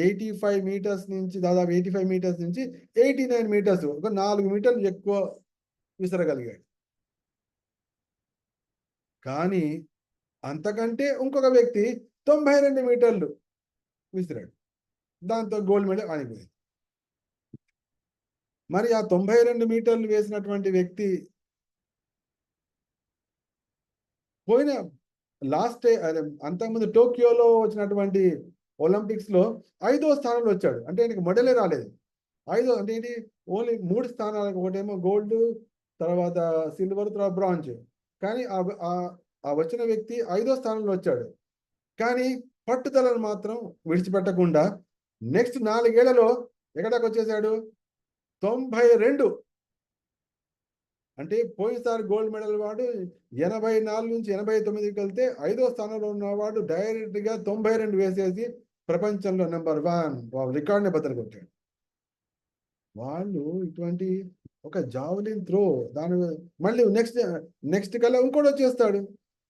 85 మీటర్స్ నుంచి, దాదాపు 85 మీటర్స్ నుంచి 89 మీటర్స్, ఒక 4 మీటర్లు ఎక్కువ విసరగలిగాడు. కానీ అంతకంటే ఇంకొక వ్యక్తి 92 మీటర్లు విసిరాడు. దాంతో గోల్డ్ మెడల్ ఆగిపోయింది. మరి ఆ 92 మీటర్లు వేసినటువంటి వ్యక్తి పోయిన లాస్ట్ అంతకుముందు టోక్యోలో వచ్చినటువంటి ఒలింపిక్స్ లో 5వ స్థానంలో వచ్చాడు. అంటే ఆయనకి మెడలే రాలేదు. 5 అంటే ఏంటి, ఓన్లీ 3 స్థానాలకు, ఒకటేమో గోల్డ్, తర్వాత సిల్వర్, తర్వాత బ్రాంజ్. కానీ ఆ వచ్చిన వ్యక్తి 5వ స్థానంలో వచ్చాడు. కానీ పట్టుదలను మాత్రం విడిచిపెట్టకుండా నెక్స్ట్ 4 ఏళ్లలో ఎక్కడికి వచ్చేసాడు? 92. అంటే పోయినసారి గోల్డ్ మెడల్ వాడు 84 నుంచి 89కి వెళ్తే 5వ స్థానంలో ఉన్నవాడు డైరెక్ట్ గా 92 వేసేసి ప్రపంచంలో నెంబర్ 1 రికార్డ్ని బద్దలు కొట్టాడు. వాళ్ళు ఇటువంటి ఒక జావలిన్ త్రో, దాని మళ్ళీ నెక్స్ట్ కల్లా ఇంకోటి వచ్చేస్తాడు.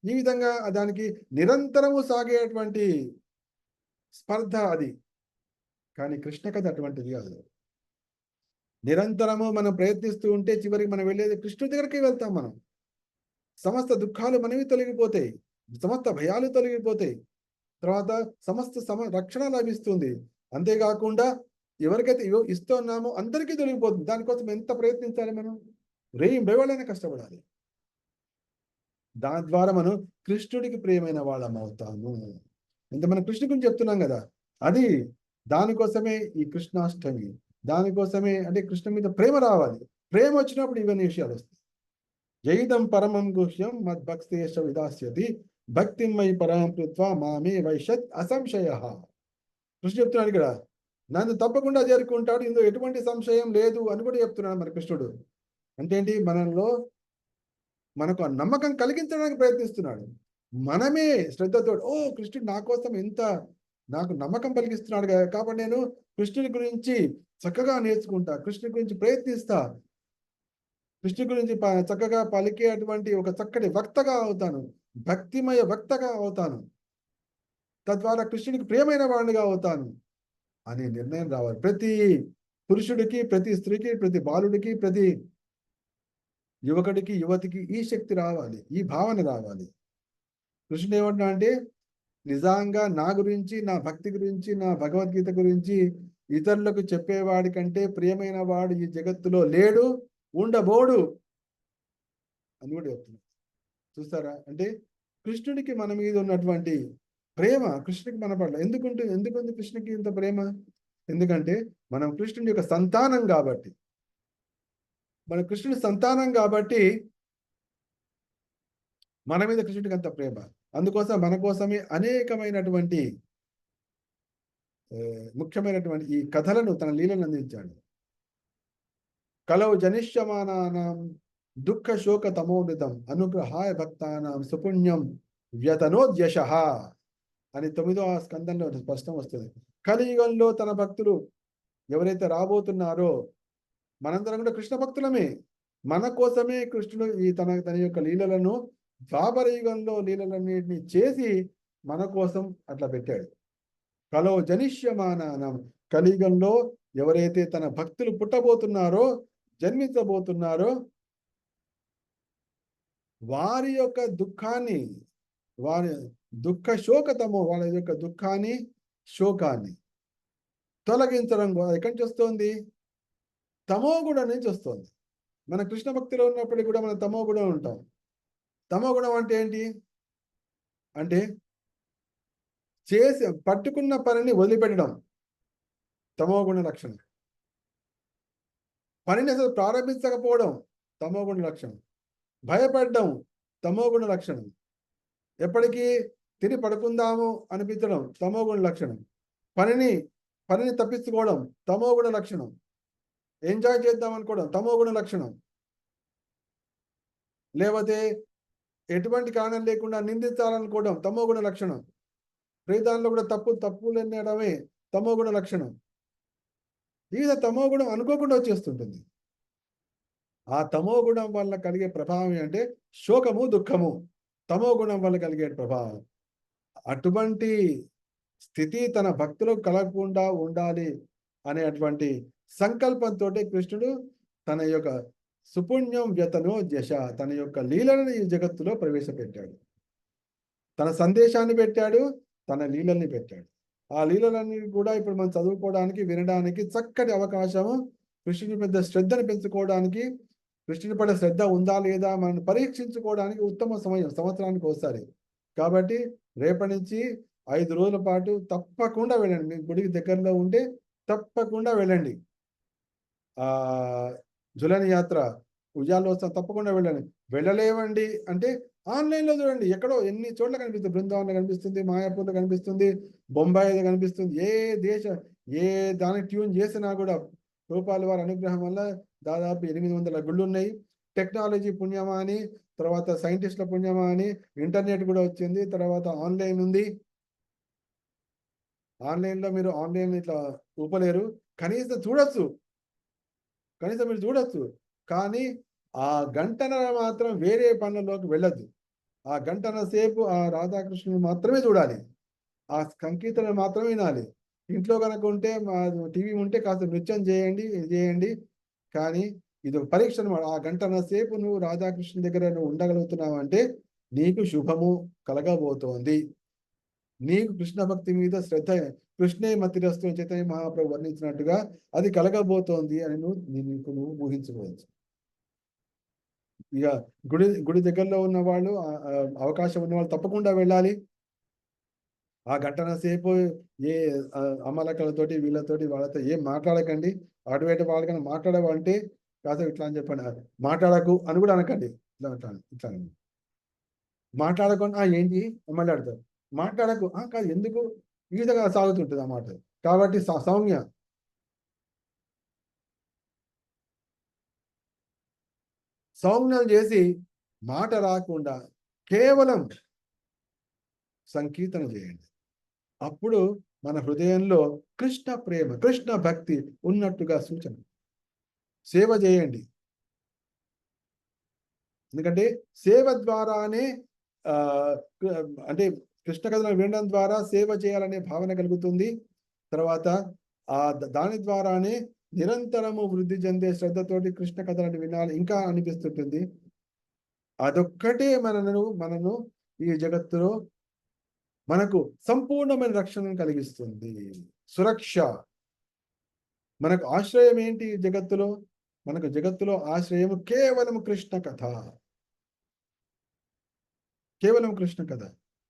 ఈ విధంగా దానికి నిరంతరము సాగేటువంటి స్పర్ధ అది. కానీ కృష్ణ కథ అటువంటిది కాదు. నిరంతరము మనం ప్రయత్నిస్తూ ఉంటే చివరికి మనం వెళ్ళేది కృష్ణుడి దగ్గరికి వెళ్తాం. మనం సమస్త దుఃఖాలు మనవి తొలగిపోతాయి, సమస్త భయాలు తొలగిపోతాయి, తర్వాత సమస్త రక్షణ లభిస్తుంది. అంతేకాకుండా ఎవరికైతే ఇస్తున్నామో అందరికీ తొలగిపోతుంది. దానికోసం ఎంత ప్రయత్నించాలి? మనం బెవలైనా కష్టపడాలి. దాని ద్వారా మనం కృష్ణుడికి ప్రియమైన వాళ్ళం అవుతాము. ఇంత మనం కృష్ణుడి గురించి చెప్తున్నాం కదా, అది దానికోసమే ఈ కృష్ణాష్టమి. దానికోసమే, అంటే కృష్ణ మీద ప్రేమ రావాలి. ప్రేమ వచ్చినప్పుడు ఇవన్నీ విషయాలు వస్తాయి. జైదం పరమం గుహ్యం మద్భక్తేష విదాస్యతి భక్తిమై పరాం కృత్వా మామే వైషత్ అసంశయ. కృష్ణ చెప్తున్నాడు ఇక్కడ, నన్ను తప్పకుండా చేరుకుంటాడు, ఇందులో ఎటువంటి సంశయం లేదు అని కూడా చెప్తున్నాడు మన కృష్ణుడు. అంటే ఏంటి? మనకు ఆ నమ్మకం కలిగించడానికి ప్రయత్నిస్తున్నాడు. మనమే శ్రద్ధతో, కృష్ణుడు నా కోసం ఎంత నాకు నమ్మకం కలిగిస్తున్నాడు కదా, కాబట్టి నేను కృష్ణుడి గురించి చక్కగా నేర్చుకుంటా, కృష్ణుడి గురించి ప్రయత్నిస్తా, కృష్ణుడి గురించి చక్కగా పలికేటువంటి ఒక చక్కటి వక్తగా అవుతాను, భక్తిమయ వక్తగా అవుతాను, తద్వారా కృష్ణుడికి ప్రియమైన వాడిగా అవుతాను అనే నిర్ణయం రావాలి. ప్రతి పురుషుడికి, ప్రతి స్త్రీకి, ప్రతి బాలుడికి, ప్రతి యువకుడికి, యువతికి ఈ శక్తి రావాలి, ఈ భావన రావాలి. కృష్ణుడు ఏమంటున్నా అంటే, నిజంగా నా గురించి, నా భక్తి గురించి, నా భగవద్గీత గురించి ఇతరులకు చెప్పేవాడి కంటే ప్రియమైన వాడు ఈ జగత్తులో లేడు, ఉండబోడు అని కూడా చెప్తున్నాడు. చూస్తారా? అంటే కృష్ణుడికి మన మీద ఉన్నటువంటి ప్రేమ, కృష్ణుడికి మన పట్ల ఎందుకుంది కృష్ణుడికి ఇంత ప్రేమ? ఎందుకంటే మనం కృష్ణుడి యొక్క సంతానం కాబట్టి. మన కృష్ణుడి సంతానం కాబట్టి మన మీద కృష్ణుడికి అంత ప్రేమ. అందుకోసం మన కోసమే అనేకమైనటువంటి ముఖ్యమైనటువంటి ఈ కథలను, తన లీలను అందించాడు. కలవు జనిష్యమానానాం దుఃఖ శోక తమోనితం అనుగ్రహాయ భక్తానాం సుపుణ్యం వ్యతనోద్యశః అని 9వ స్కందంలో స్పష్టం వస్తుంది. కలియుగంలో తన భక్తులు ఎవరైతే రాబోతున్నారో, మనందరం కూడా కృష్ణ భక్తులమే. మన కోసమే కృష్ణుడు ఈ తన యొక్క లీలలను, ద్వాపర యుగంలో లీలలన్నింటినీ చేసి మన కోసం అట్లా పెట్టాడు. కలో జనిష్యమానానం, కలియుగంలో ఎవరైతే తన భక్తులు పుట్టబోతున్నారో, జన్మించబోతున్నారో, వారి యొక్క దుఃఖాన్ని, వారి దుఃఖ శోకతమో, వాళ్ళ యొక్క దుఃఖాన్ని, శోకాన్ని తొలగించడం ఎక్కడి నుంచి వస్తుంది? తమో గుణం నుంచి వస్తుంది. మన కృష్ణ భక్తిలో ఉన్నప్పటికీ కూడా మనం తమో గుణం ఉంటాం. తమో గుణం అంటే ఏంటి అంటే పట్టుకున్న పనిని వదిలిపెట్టడం తమో గుణ లక్షణం. పనిని అసలు ప్రారంభించకపోవడం తమో గుణ లక్షణం. భయపడడం తమో గుణ లక్షణం. ఎప్పటికీ తిని పడుకుందాము అనిపించడం తమో గుణ లక్షణం. పనిని తప్పించుకోవడం తమో గుణ లక్షణం. ఎంజాయ్ చేద్దాం అనుకోవడం తమో గుణ లక్షణం. లేకపోతే ఎటువంటి కారణం లేకుండా నిందించాలనుకోవడం తమో గుణ లక్షణం. దానిలో కూడా తప్పులు ఎన్నడమే తమో గుణ లక్షణం. ఈ తమో గుణం అనుకోకుండా వచ్చేస్తుంటుంది. ఆ తమో గుణం వల్ల కలిగే ప్రభావం అంటే శోకము, దుఃఖము. తమో గుణం వల్ల కలిగే ప్రభావం. అటువంటి స్థితి తన భక్తులకు కలగకుండా ఉండాలి అనేటువంటి సంకల్పంతో కృష్ణుడు తన యొక్క సుపుణ్యం వ్యతనో జశ, తన యొక్క లీలను ఈ జగత్తులో ప్రవేశపెట్టాడు. తన సందేశాన్ని పెట్టాడు, తన లీలల్ని పెట్టాడు. ఆ లీలలన్నీ కూడా ఇప్పుడు మనం చదువుకోవడానికి, వినడానికి చక్కటి అవకాశము. కృష్ణుని పెద్ద శ్రద్ధను పెంచుకోవడానికి, కృష్ణుని పడే శ్రద్ధ ఉందా లేదా మనం పరీక్షించుకోవడానికి ఉత్తమ సమయం, సంవత్సరానికి ఒకసారి. కాబట్టి రేపటి నుంచి 5 రోజుల పాటు తప్పకుండా వెళ్ళండి. మీ గుడికి దగ్గరలో ఉంటే తప్పకుండా వెళ్ళండి. జులని యాత్ర, ఉయ్యాలోత్సవం తప్పకుండా వెళ్ళండి. వెళ్ళలేవండి అంటే ఆన్లైన్లో చూడండి. ఎక్కడో ఎన్ని చోట్ల కనిపిస్తుంది. బృందావనంలో కనిపిస్తుంది, మాయాపూర్లో కనిపిస్తుంది, బొంబాయిలో కనిపిస్తుంది. ఏ దానికి ట్యూన్ చేసినా కూడా రూపాయల వారి అనుగ్రహం వల్ల దాదాపు 800 గుళ్ళు ఉన్నాయి. టెక్నాలజీ పుణ్యమా అని, తర్వాత సైంటిస్టుల పుణ్యమా అని ఇంటర్నెట్ కూడా వచ్చింది. తర్వాత ఆన్లైన్ ఉంది. ఆన్లైన్లో మీరు ఆన్లైన్ ఇట్లా ఊపలేరు. కనీసం మీరు చూడొచ్చు. కానీ ఆ గంటన్నర మాత్రం వేరే పనులలోకి వెళ్ళద్దు. ఆ గంటన్నర సేపు ఆ రాధాకృష్ణుని మాత్రమే చూడాలి. ఆ సంకీర్తన మాత్రమే వినాలి. ఇంట్లో కనుక ఉంటే, టీవీ ఉంటే కాస్త నృత్యం చేయండి. కానీ ఇది ఒక పరీక్ష అన్నమాట. ఆ గంటన్నర సేపు నువ్వు రాధాకృష్ణుని దగ్గర నువ్వు ఉండగలుగుతున్నావు అంటే నీకు శుభము కలగబోతోంది. నీకు కృష్ణ భక్తి మీద శ్రద్ధ, కృష్ణే మతిరస్తు చైతన్య మహాప్రభు వర్ణించినట్టుగా అది కలగబోతోంది అని నువ్వు ఊహించుకోవచ్చు. ఇక గుడి దగ్గరలో ఉన్న వాళ్ళు, అవకాశం ఉన్న వాళ్ళు తప్పకుండా వెళ్ళాలి. ఆ గంటన సేపు ఏ అమ్మలక్కలతోటి, వీళ్ళతోటి, వాళ్ళతో ఏం మాట్లాడకండి. అటువైపు వాళ్ళకన్నా మాట్లాడవంటే కాదు ఇట్లా అని చెప్పండి. మాట్లాడకు అని కూడా అనకండి. ఇట్లా మాట్లాడకుండా ఏంటి మళ్ళీ అడతారు. మాట్లాడకు కాదు, ఎందుకు, ఈ విధంగా సాగుతుంటుంది ఆ మాట. కాబట్టి సౌమ్యం చేసి మాట రాకుండా కేవలం సంకీర్తన చేయండి. అప్పుడు మన హృదయంలో కృష్ణ ప్రేమ, కృష్ణ భక్తి ఉన్నట్టుగా సూచన. సేవ చేయండి. ఎందుకంటే సేవ ద్వారానే అంటే కృష్ణ కథలను వినడం ద్వారా సేవ చేయాలనే భావన కలుగుతుంది. తర్వాత దాని ద్వారానే నిరంతరము వృద్ధి చెందే శ్రద్ధతోటి కృష్ణ కథలను వినాలి ఇంకా అనిపిస్తుంటుంది. అదొక్కటే మనను ఈ జగత్తులో మనకు సంపూర్ణమైన రక్షణను కలిగిస్తుంది. సురక్ష. మనకు ఆశ్రయం ఏంటి జగత్తులో? మనకు జగత్తులో ఆశ్రయం కేవలం కృష్ణ కథ, కేవలం కృష్ణ కథ.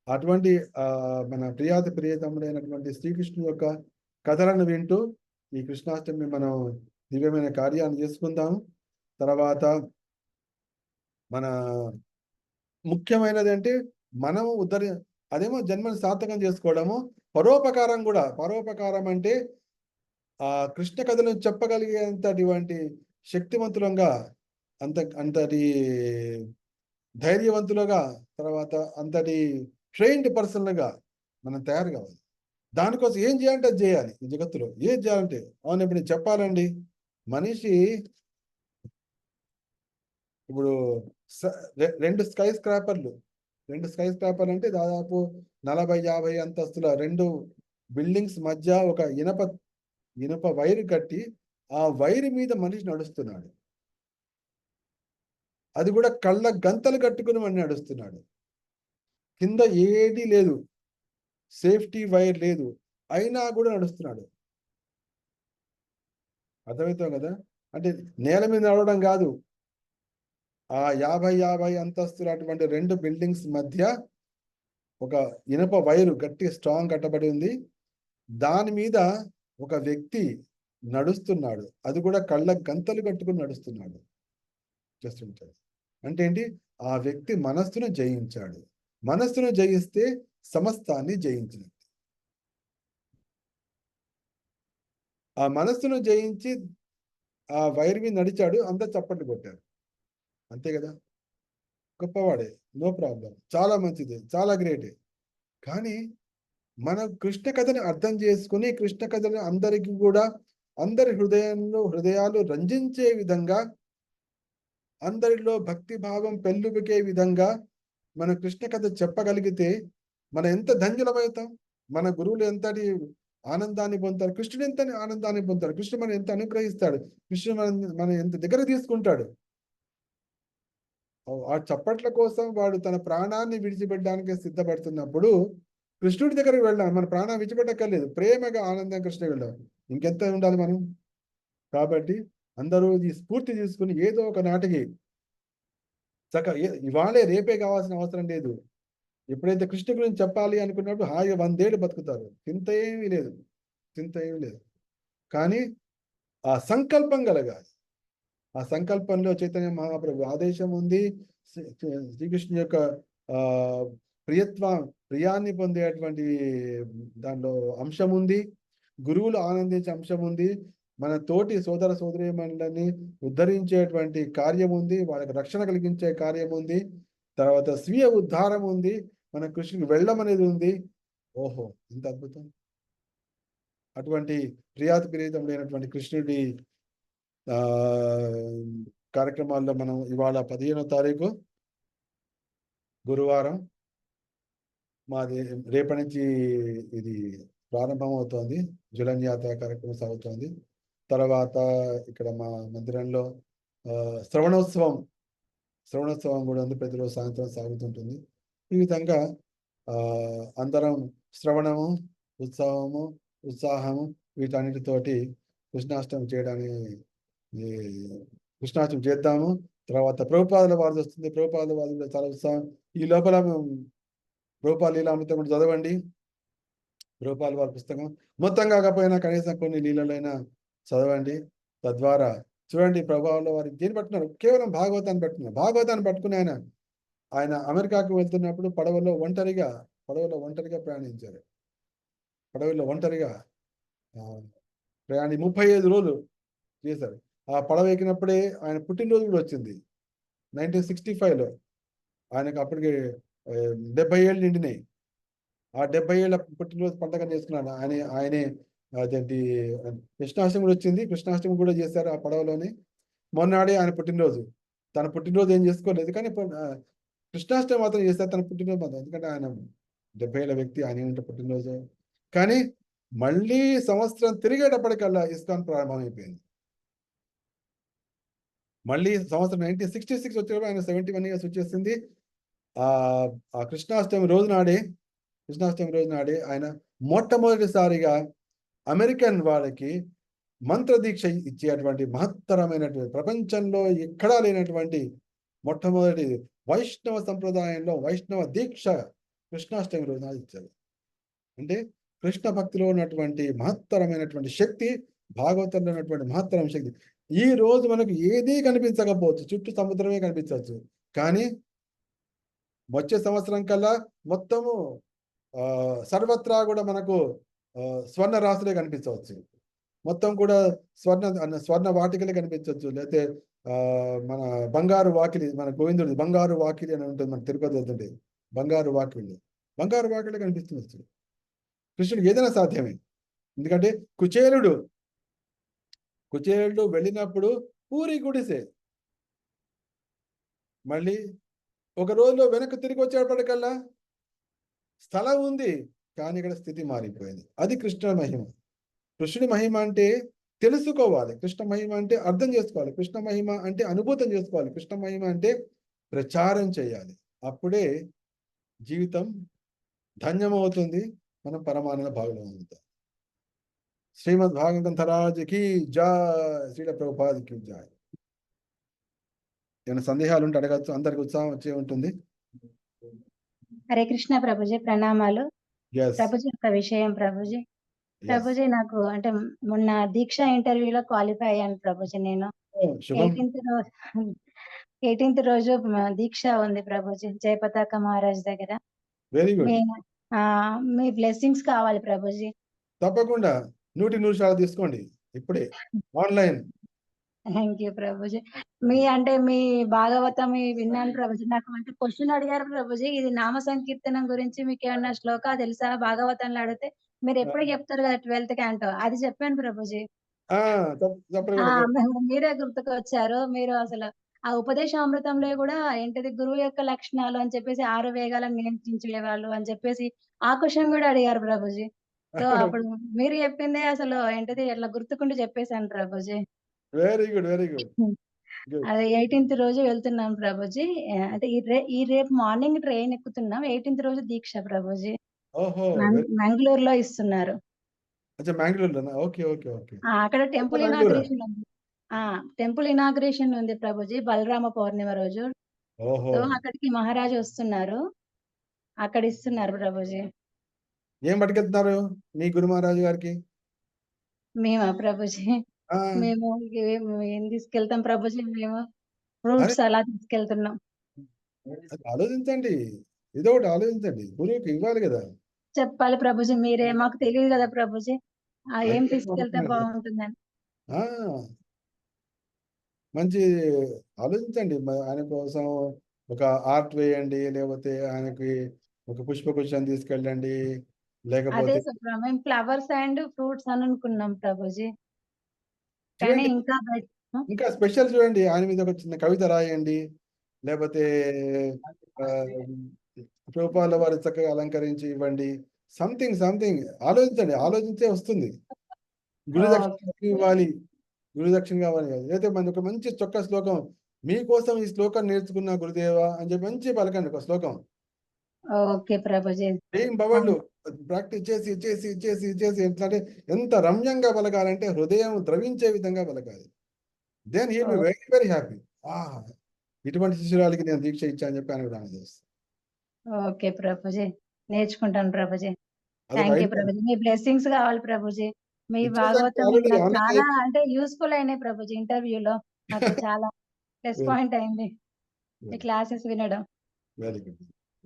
అటువంటి మన ప్రియతముడైనటువంటి శ్రీకృష్ణుని యొక్క కథలను వింటూ ఈ కృష్ణాష్టమి మనం దివ్యమైన కార్యాన్ని చేసుకుందాము. తర్వాత మన ముఖ్యమైనది అంటే మనము అదేమో జన్మని సార్థకం చేసుకోవడము. పరోపకారం కూడా. పరోపకారం అంటే ఆ కృష్ణ కథలను చెప్పగలిగేంతటి శక్తివంతులంగా, అంతటి ధైర్యవంతులుగా, తర్వాత అంతటి ట్రైన్డ్ పర్సన్లుగా మనం తయారు కావాలి. దానికోసం ఏం చేయాలంటే అది చేయాలి. ఈ జగత్తులో ఏం చేయాలంటే, అవును ఇప్పుడు నేను చెప్పాలండి, మనిషి ఇప్పుడు రెండు స్కై స్క్రాపర్లు అంటే దాదాపు 40-50 అంతస్తుల 2 బిల్డింగ్స్ మధ్య ఒక ఇనప వైరు కట్టి ఆ వైరు మీద మనిషి నడుస్తున్నాడు. అది కూడా కళ్ళ గంతలు కట్టుకుని మనిషి నడుస్తున్నాడు. కింద ఏదీ లేదు, సేఫ్టీ వైర్ లేదు, అయినా కూడా నడుస్తున్నాడు. అర్థమవుతాం కదా. అంటే నేల మీద నడవడం కాదు, ఆ 50 అంతస్తులు అటువంటి 2 బిల్డింగ్స్ మధ్య ఒక ఇనప వైరు గట్టి స్ట్రాంగ్ కట్టబడి ఉంది. దాని మీద ఒక వ్యక్తి నడుస్తున్నాడు. అది కూడా కళ్ళ గంతలు కట్టుకుని నడుస్తున్నాడు. చేస్తుంటాడు అంటే ఏంటి? ఆ వ్యక్తి మనస్సును జయించాడు. మనస్సును జయిస్తే సమస్తాన్ని జయించినట్టు. ఆ మనస్సును జయించి ఆ వైర్ మీద నడిచాడు, అంతా చప్పట్లు కొట్టారు. అంతే కదా. గొప్పవాడే, నో ప్రాబ్లం, చాలా మంచిది, చాలా గ్రేటే. కానీ మన కృష్ణ కథని అర్థం చేసుకుని, కృష్ణ కథని అందరికీ కూడా, అందరి హృదయాలు రంజించే విధంగా, అందరిలో భక్తి భావం పెళ్ళుబికే విధంగా మన కృష్ణ కథ చెప్పగలిగితే మనం ఎంత ధన్యులమవుతాం. మన గురువులు ఎంతటి ఆనందాన్ని పొందుతారు, కృష్ణుడు ఎంత ఆనందాన్ని పొందుతాడు, కృష్ణుడు మనం ఎంత అనుగ్రహిస్తాడు, కృష్ణుడు మనం ఎంత దగ్గర తీసుకుంటాడు. ఆ చప్పట్ల కోసం వాడు తన ప్రాణాన్ని విడిచిపెట్టడానికి సిద్ధపడుతున్నప్పుడు కృష్ణుడి దగ్గరికి వెళ్ళాం. మన ప్రాణాన్ని విడిచిపెట్టక్కర్లేదు, ప్రేమగా ఆనందం కృష్ణుడికి వెళ్ళాం. ఇంకెంత ఉండాలి మనం. కాబట్టి అందరూ ఈ స్ఫూర్తి తీసుకుని ఏదో ఒక నాటికి ఇవాళే రేపే కావాల్సిన అవసరం లేదు. ఎప్పుడైతే కృష్ణ గురించి చెప్పాలి అనుకున్నప్పుడు హాయిగా 100 ఏళ్ళు బతుకుతారు. చింత ఏమీ లేదు. కానీ ఆ సంకల్పం కలగాలి. ఆ సంకల్పంలో చైతన్య మహాప్రభు ఆదేశం ఉంది. శ్రీకృష్ణ యొక్క ప్రియాన్ని పొందేటువంటి దానిలో అంశం ఉంది. గురువులు ఆనందించే అంశం ఉంది. మన తోటి సోదర సోదరీమణులని ఉద్ధరించేటువంటి కార్యం ఉంది. వాళ్ళకి రక్షణ కలిగించే కార్యం ఉంది. తర్వాత స్వీయ ఉద్ధారం ఉంది. మన కృష్ణుడికి వెళ్ళం అనేది ఉంది. ఓహో, ఇంత అద్భుతం. అటువంటి ప్రియాతిప్రీతం లేనటువంటి కృష్ణుడి కార్యక్రమాల్లో మనం ఇవాళ 15వ తారీఖు గురువారం, మాది రేపటి నుంచి ఇది ప్రారంభం అవుతోంది. జులన్యాత్ర కార్యక్రమం సాగుతోంది. తర్వాత ఇక్కడ మా మందిరంలో శ్రవణోత్సవం కూడా ఉంది. ప్రతిరోజు సాయంత్రం సాగుతుంటుంది. ఈ విధంగా అందరం శ్రవణము, ఉత్సాహము వీటన్నిటితోటి కృష్ణాష్టమి చేద్దాము. తర్వాత ప్రభుపాదుల వారిది వస్తుంది. ప్రభుపాదుల వారిలో చాలా ఉత్సాహం. ఈ లోపల ప్రభుపాద లీలామృతం కూడా చదవండి. ప్రభుపాద వారి పుస్తకం మొత్తం కాకపోయినా కనీసం కొన్ని లీలలైనా చదవండి. తద్వారా చూడండి, ప్రభావంలో వారికి దేని పట్టున్నారు? కేవలం భాగవతాన్ని పట్టుకున్నారు. భాగవతాన్ని పట్టుకుని ఆయన అమెరికాకు వెళ్తున్నప్పుడు పడవలో ఒంటరిగా ప్రయాణించారు. పడవలో ఒంటరిగా ప్రయాణి 35 రోజులు చేశారు. ఆ పడవ ఎక్కినప్పుడే ఆయన పుట్టినరోజు కూడా వచ్చింది. 1965లో ఆయనకు అప్పటికి 70 ఏళ్ళు నిండినాయి. ఆ 70 ఏళ్ళ పుట్టినరోజు పండగ చేసుకున్నాడు. ఆయనే అదేంటి కృష్ణాష్టమి కూడా వచ్చింది. కృష్ణాష్టమి కూడా చేశారు ఆ పడవలోనే. మొన్నడే ఆయన పుట్టినరోజు. తన పుట్టినరోజు ఏం చేసుకోలేదు, కానీ కృష్ణాష్టమి మాత్రం చేస్తారు తన పుట్టినరోజు మాత్రం. ఎందుకంటే ఆయన 70 ఏళ్ళ వ్యక్తి, ఆయన ఏంటంటే పుట్టినరోజు. కానీ మళ్ళీ సంవత్సరం తిరిగేటప్పటికల్లా ఇస్కాన్ ప్రారంభమైపోయింది. మళ్ళీ సంవత్సరం 1966 వచ్చేటప్పుడు ఆయన 71 ఇయర్స్ వచ్చేసింది. ఆ కృష్ణాష్టమి రోజు నాడే ఆయన మొట్టమొదటిసారిగా అమెరికన్ వాళ్ళకి మంత్రదీక్ష ఇచ్చేటువంటి మహత్తరమైనటువంటి, ప్రపంచంలో ఎక్కడా లేనటువంటి మొట్టమొదటి వైష్ణవ సంప్రదాయంలో వైష్ణవ దీక్ష కృష్ణాష్టమి రోజు నాడు ఇచ్చారు. అంటే కృష్ణ భక్తిలో ఉన్నటువంటి మహత్తరమైనటువంటి శక్తి, భాగవతంలో ఉన్నటువంటి మహత్తరమైన శక్తి. ఈ రోజు మనకు ఏదీ కనిపించకపోవచ్చు, చుట్టూ సముద్రమే కనిపించవచ్చు, కానీ వచ్చే సంవత్సరం కల్లా మొత్తము సర్వత్రా కూడా మనకు స్వర్ణ రాశులే కనిపించవచ్చు. మొత్తం కూడా స్వర్ణ వాటికలే కనిపించవచ్చు. లేకపోతే మన బంగారు వాకిలి, మన గోవిందుడి బంగారు వాకిలి అని ఉంటుంది మన తిరుపతి వెళ్తుంటే, బంగారు వాకిలే కనిపిస్తుంది. కృష్ణుడు ఏదైనా సాధ్యమే. ఎందుకంటే కుచేలుడు వెళ్ళినప్పుడు పూరి గుడిసే, మళ్ళీ ఒక రోజులో వెనక్కి తిరిగి వచ్చేప్పటికల్లా స్థలం ఉంది, కానీ ఇక్కడ స్థితి మారిపోయింది. అది కృష్ణ మహిమ. కృష్ణుడి మహిమ అంటే తెలుసుకోవాలి, కృష్ణ మహిమ అంటే అర్థం చేసుకోవాలి, కృష్ణ మహిమ అంటే అనుభూతం చేసుకోవాలి, కృష్ణ మహిమ అంటే ప్రచారం చేయాలి. అప్పుడే జీవితం ధన్యమవుతుంది, మనం పరమానంద భాగంలో అవుతాం. శ్రీమద్ భాగవతం ధరాజుకి జై, శ్రీల ప్రభుపాదికి జై. ఏమైనా సందేహాలు ఉంటే అడగచ్చు, అందరికి ఉత్సాహం వచ్చే ఉంటుంది. హరే కృష్ణ ప్రభుజీ, ప్రణామాలు. Yes. ప్రభుజీ ఒక విషయం ప్రభుజీ. Yes. ప్రభుజీ నాకు అంటే మొన్న దీక్ష ఇంటర్వ్యూలో క్వాలిఫై అయ్యాను ప్రభుజీ. నేను Oh, శుభం. 18th రోజు దీక్ష ఉంది ప్రభుజీ, జయపతాక మహారాజ్ దగ్గర. Very good. మీ బ్లెస్సింగ్స్ కావాలి ప్రభుజీ. తప్పకుండా 100% తీసుకోండి ఇప్పుడే ఆన్లైన్. Thank you Prabhuji. మీ భాగవతం విన్నాను ప్రభుజీ. నాకు అంటే క్వశ్చన్ అడిగారు ప్రభుజీ, ఇది నామ సంకీర్తనం గురించి మీకు ఏమన్నా శ్లోకా తెలుసా భాగవతంలో అడిగితే మీరు ఎప్పుడు చెప్తారు కదా 12th క్యాంటో, అది చెప్పాను ప్రభుజీ. మీరే గుర్తుకు వచ్చారు. మీరు అసలు ఆ ఉపదేశామృతంలో కూడా ఏంటిది గురువు యొక్క లక్షణాలు అని చెప్పేసి 6 వేగాలను నియంత్రించే వాళ్ళు అని చెప్పేసి ఆ క్వశ్చన్ కూడా అడిగారు ప్రభుజీ. సో అప్పుడు మీరు చెప్పిందే అసలు ఏంటిది ఇట్లా గుర్తుకుంటూ చెప్పేశాను ప్రభుజీ. Very good. అదే 18th రోజు వెళ్తున్నాం ప్రభుజీ. అంటే ఈ రేపు మార్నింగ్ ట్రైన్ ఎక్కుతున్నాం. 18th రోజు దీక్ష ప్రభుజీ. మంగళూరులో ఇస్తున్నారు. ఓకే. అక్కడ టెంపుల్ ఇనాగ్రేషన్ ఉంది. టెంపుల్ ఇనాగ్రేషన్ ఉంది ప్రభుజీ, బలరామ పౌర్ణిమ రోజు. సో అక్కడికి మహారాజు వస్తున్నారు, అక్కడ ఇస్తున్నారు ప్రభుజీ. ఏం పట్టుకెళ్తున్నారు మీ గురు మహారాజు గారికి? మేమా ప్రభుజీ? మేము ఏం తీసుకెళ్తాం ప్రభుజీ, మేము ఫ్రూట్స్ అలా తీసుకెళ్తున్నాం. ఆలోచించండి, ఏదో ఒకటి ఆలోచించండి, గురువుకి ఇవ్వాలి కదా. చెప్పాలి ప్రభుజీ మీరే, మాకు తెలియదు కదా ప్రభుజీ ఏం తీసుకెళ్తే బాగుంటుందని. మంచి ఆలోచించండి. ఆయన కోసం ఒక ఆర్ట్ వేయండి, లేకపోతే ఆయనకి ఒక పుష్పగుచ్ఛం తీసుకెళ్ళండి, లేకపోతే మేము ఫ్లవర్స్ అండ్ ఫ్రూట్స్ అని అనుకున్నాం ప్రభుజీ. కానీ ఇంకా స్పెషల్ చూడండి, ఆయన మీద ఒక చిన్న కవిత రాయండి, లేకపోతే రూపాల వారి చక్కగా అలంకరించి ఇవ్వండి. సంథింగ్ ఆలోచించే వస్తుంది. గురు దక్షిణ కావాలి కాదు, అయితే మన ఒక మంచి చొక్క శ్లోకం, మీకోసం ఈ శ్లోకం నేర్చుకున్న గురుదేవా అని చెప్పి మంచి పలకండి ఒక శ్లోకం. ఓకే ప్రభుజీ. ఏం బవళ్ళు ప్రాక్టీస్ చేసి అంటే ఎంత రమ్యంగా పలకాలంటే హృదయం ద్రవించే విధంగా పలకాలి. Then he will be very very happy. ఇటువంటి శిష్యురాలకి నేను దీక్ష ఇచ్చాను చెప్పి ఆయన కూడా చేస్తాను. ఓకే ప్రభుజీ, నేర్చుకుంటాను Prabhuji. Thank you Prabhuji. Me blessings కావాలి ప్రభుజీ. మీ భాగవతం చాలా అంటే యూస్ఫుల్ అయినాయి ప్రభుజీ. ఇంటర్వ్యూలో నాకు చాలా ప్లస్ పాయింట్ అయింది మీ క్లాసెస్ వినడం. Very good.